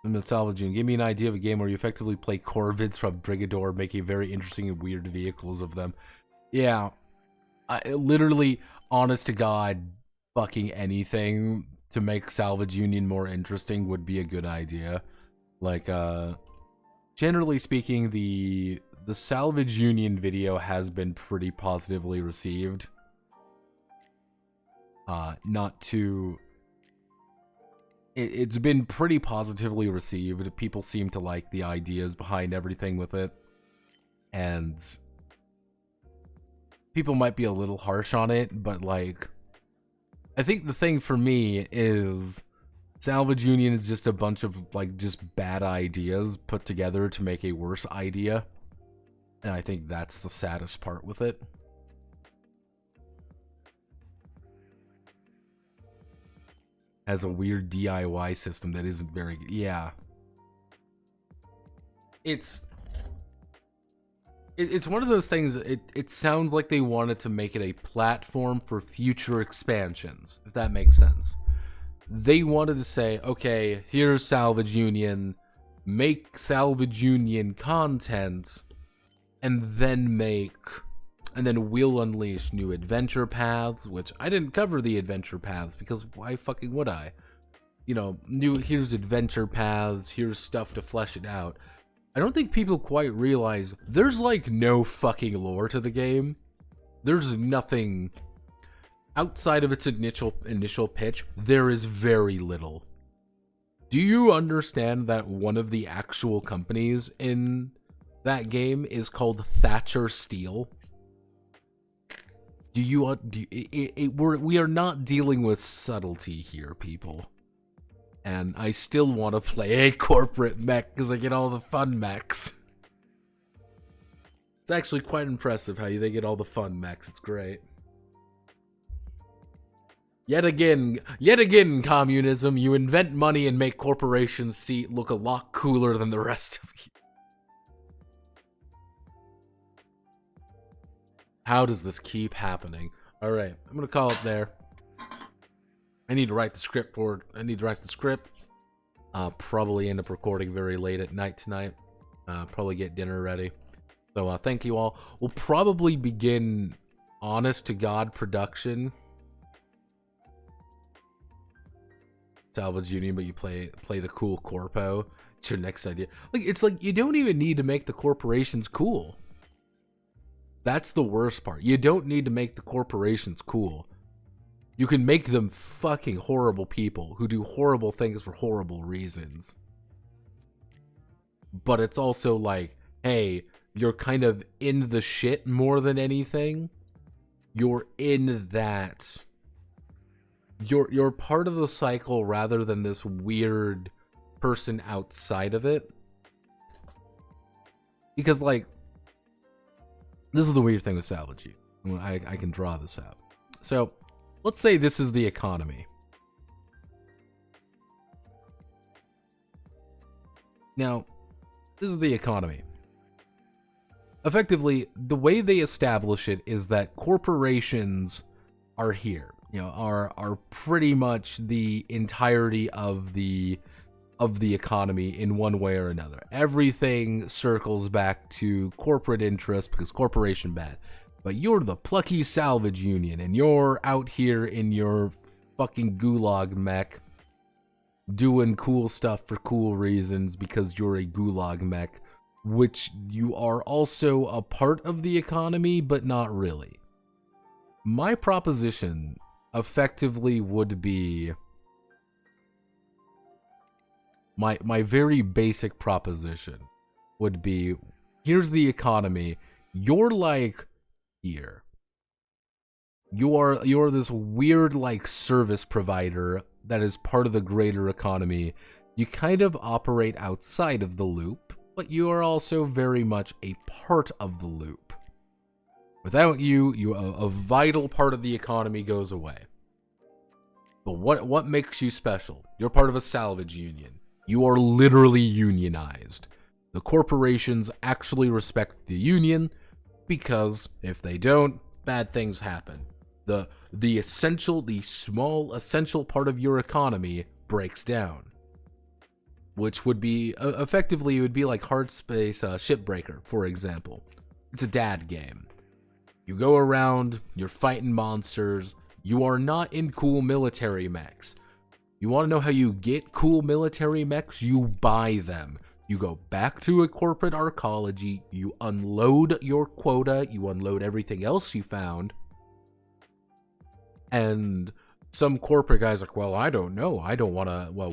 I'm gonna salvage you and give me an idea of a game where you effectively play Corvids from Brigador, making very interesting and weird vehicles of them. Yeah, literally, honest to God, fucking anything to make Salvage Union more interesting would be a good idea. Like, generally speaking, the Salvage Union video has been pretty positively received. It's been pretty positively received. People seem to like the ideas behind everything with it. And people might be a little harsh on it, but, like, I think the thing for me is Salvage Union is just a bunch of, like, just bad ideas put together to make a worse idea. And I think that's the saddest part with it. has a weird DIY system that isn't very good. Yeah. It's one of those things, it sounds like they wanted to make it a platform for future expansions, if that makes sense. They wanted to say, okay, here's Salvage Union, make Salvage Union content, and then we'll unleash new adventure paths, which I didn't cover the adventure paths, because why fucking would I? You know, here's adventure paths, here's stuff to flesh it out. I don't think people quite realize there's like no fucking lore to the game. There's nothing outside of its initial pitch. There is very little. Do you understand that one of the actual companies in that game is called Thatcher Steel? We are not dealing with subtlety here, people. And I still want to play a corporate mech because I get all the fun mechs. It's actually quite impressive how they get all the fun mechs. It's great. Yet again, communism, you invent money and make corporations look a lot cooler than the rest of you. How does this keep happening? All right, I'm going to call it there. I need to write the script probably end up recording very late at night tonight. Probably get dinner ready. So thank you all. We'll probably begin honest to God production. Salvage Union, but you play the cool corpo. It's your next idea. Like, it's like you don't even need to make the corporations cool. That's the worst part. You don't need to make the corporations cool. You can make them fucking horrible people who do horrible things for horrible reasons. But it's also like, hey, you're kind of in the shit more than anything. You're in that. You're part of the cycle rather than this weird person outside of it. Because, like, this is the weird thing with Salvage Union. I can draw this out. So, let's say this is the economy. Now, this is the economy. Effectively, the way they establish it is that corporations are here. You know, are pretty much the entirety of the economy in one way or another. Everything circles back to corporate interest because corporation bad. But you're the plucky Salvage Union, and you're out here in your fucking gulag mech doing cool stuff for cool reasons because you're a gulag mech, which you are also a part of the economy, but not really. My proposition effectively would be... My very basic proposition would be, here's the economy. You're like... here. You're this weird like service provider that is part of the greater economy. You kind of operate outside of the loop, but you are also very much a part of the loop. Without you, a vital part of the economy goes away. But what makes you special? You're part of a salvage union. You are literally unionized. The corporations actually respect the union, because if they don't, bad things happen. The small essential part of your economy breaks down. Which would be, effectively, it would be like Hard Space Shipbreaker, for example. It's a dad game. You go around, you're fighting monsters, you are not in cool military mechs. You want to know how you get cool military mechs? You buy them. You go back to a corporate arcology, you unload your quota, you unload everything else you found, and some corporate guy's like, well, I don't know,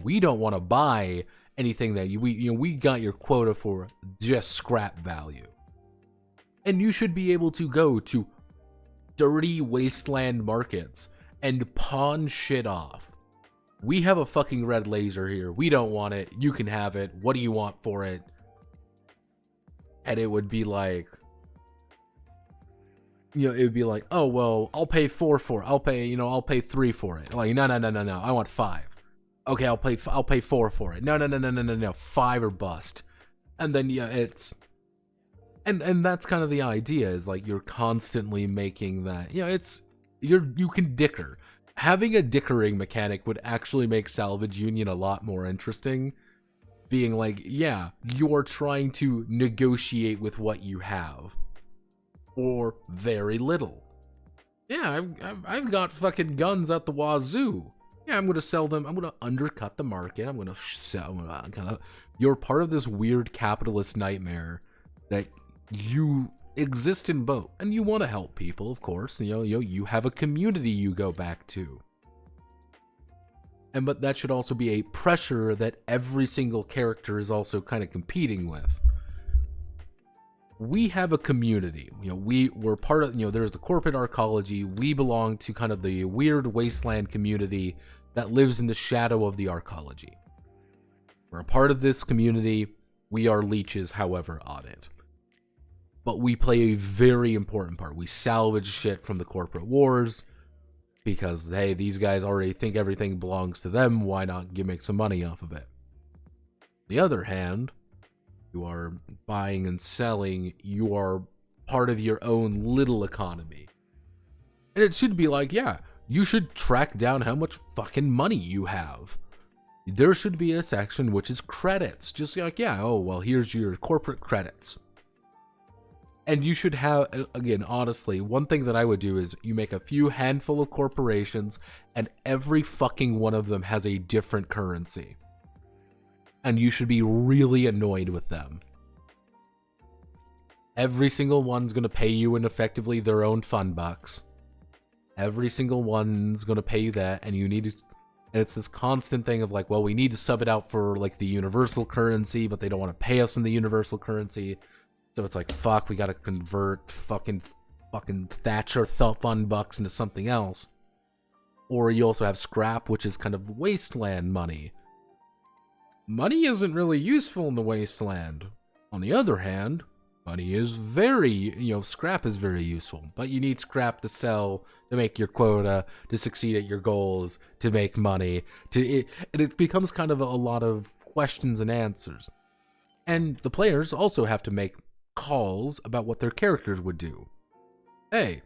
we don't want to buy anything that we got your quota for just scrap value. And you should be able to go to dirty wasteland markets and pawn shit off. We have a fucking red laser here. We don't want it. You can have it. What do you want for it? And it would be like, it would be like, oh, well, I'll pay 4 for it. I'll pay 3 for it. Like, no. I want 5. Okay, I'll pay 4 for it. No, 5 or bust. And then yeah, it's and that's kind of the idea, is like you're constantly making that, you can dicker. Having a dickering mechanic would actually make Salvage Union a lot more interesting. Being like, yeah, you're trying to negotiate with what you have. Or very little. Yeah, I've got fucking guns at the wazoo. Yeah, I'm gonna sell them. I'm gonna undercut the market. I'm gonna sell. You're part of this weird capitalist nightmare that you exist in both, and you want to help people, of course. You have a community you go back to, but that should also be a pressure that every single character is also kind of competing with. We have a community. We're part of. There's the corporate arcology. We belong to kind of the weird wasteland community that lives in the shadow of the arcology. We're a part of this community. We are leeches, however, on it. But we play a very important part. We salvage shit from the corporate wars because, hey, these guys already think everything belongs to them. Why not make some money off of it? On the other hand, you are buying and selling. You are part of your own little economy. And it should be like, yeah, you should track down how much fucking money you have. There should be a section which is credits. Just like, yeah, oh, well, here's your corporate credits. And you should have, again, honestly, one thing that I would do is you make a few handful of corporations and every fucking one of them has a different currency. And you should be really annoyed with them. Every single one's going to pay you in effectively their own fun bucks. Every single one's going to pay you that, and you need to, and it's this constant thing of like, well, we need to sub it out for like the universal currency, but they don't want to pay us in the universal currency. So it's like, fuck, we got to convert fucking Thatcher fun bucks into something else. Or you also have scrap, which is kind of wasteland money. Money isn't really useful in the wasteland. On the other hand, money is scrap is very useful, but you need scrap to sell, to make your quota, to succeed at your goals, to make money, and it becomes kind of a lot of questions and answers. And the players also have to make calls about what their characters would do. Hey,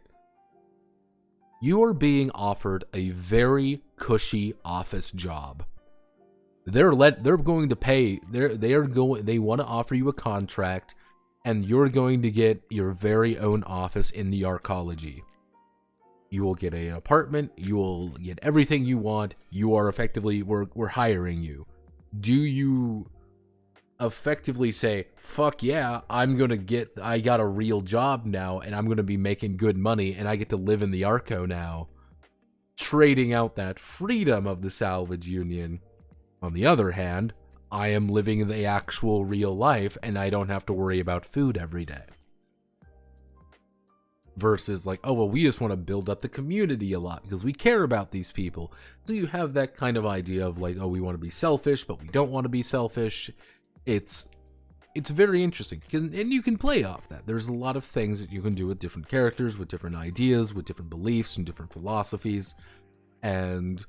you are being offered a very cushy office job. They're going to pay. They want to offer you a contract, and you're going to get your very own office in the arcology. You will get an apartment. You will get everything you want. You are effectively, we're hiring you. Do you effectively say, fuck yeah, I got a real job now, and I'm going to be making good money, and I get to live in the Arco now, trading out that freedom of the Salvage Union? On the other hand, I am living the actual real life, and I don't have to worry about food every day. Versus like, oh, well, we just want to build up the community a lot because we care about these people. So you have that kind of idea of like, oh, we want to be selfish, but we don't want to be selfish. It's very interesting, and you can play off that. There's a lot of things that you can do with different characters, with different ideas, with different beliefs and different philosophies. And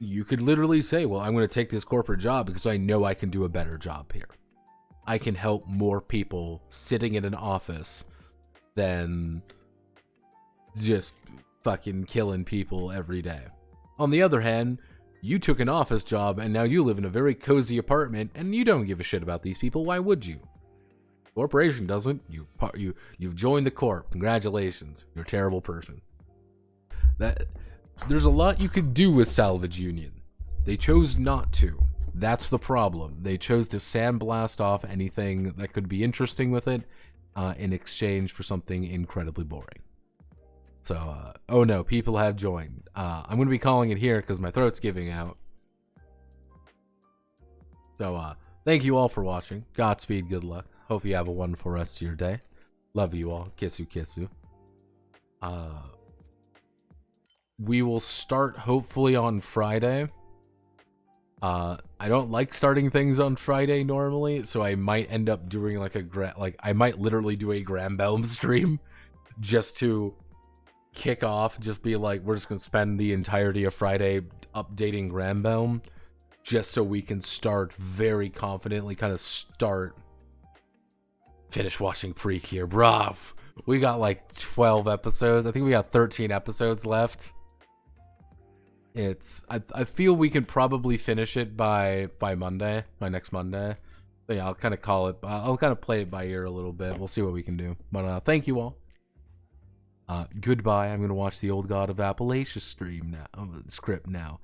you could literally say, well, I'm going to take this corporate job because I know I can do a better job here. I can help more people sitting in an office than just fucking killing people every day. On the other hand, you took an office job and now you live in a very cozy apartment and you don't give a shit about these people. Why would you? Corporation doesn't. You've joined the corp. Congratulations. You're a terrible person. There's a lot you could do with Salvage Union. They chose not to. That's the problem. They chose to sandblast off anything that could be interesting with it in exchange for something incredibly boring. So, oh no, people have joined. I'm going to be calling it here because my throat's giving out. So, thank you all for watching. Godspeed, good luck. Hope you have a wonderful rest of your day. Love you all. Kissu, kissu. We will start hopefully on Friday. I don't like starting things on Friday normally, so I might end up doing like I might literally do a Grambelm stream just to kick off, just be like, we're just gonna spend the entirety of Friday updating Grambelm. just so we can start very confidently, finish watching Precure. Bruv, we got like 12 episodes. I think we got 13 episodes left. I feel we can probably finish it by Monday, by next Monday. So yeah, I'll kind of call it. I'll kind of play it by ear a little bit. We'll see what we can do. But thank you all. Goodbye. I'm gonna watch the Old God of Appalachia script now.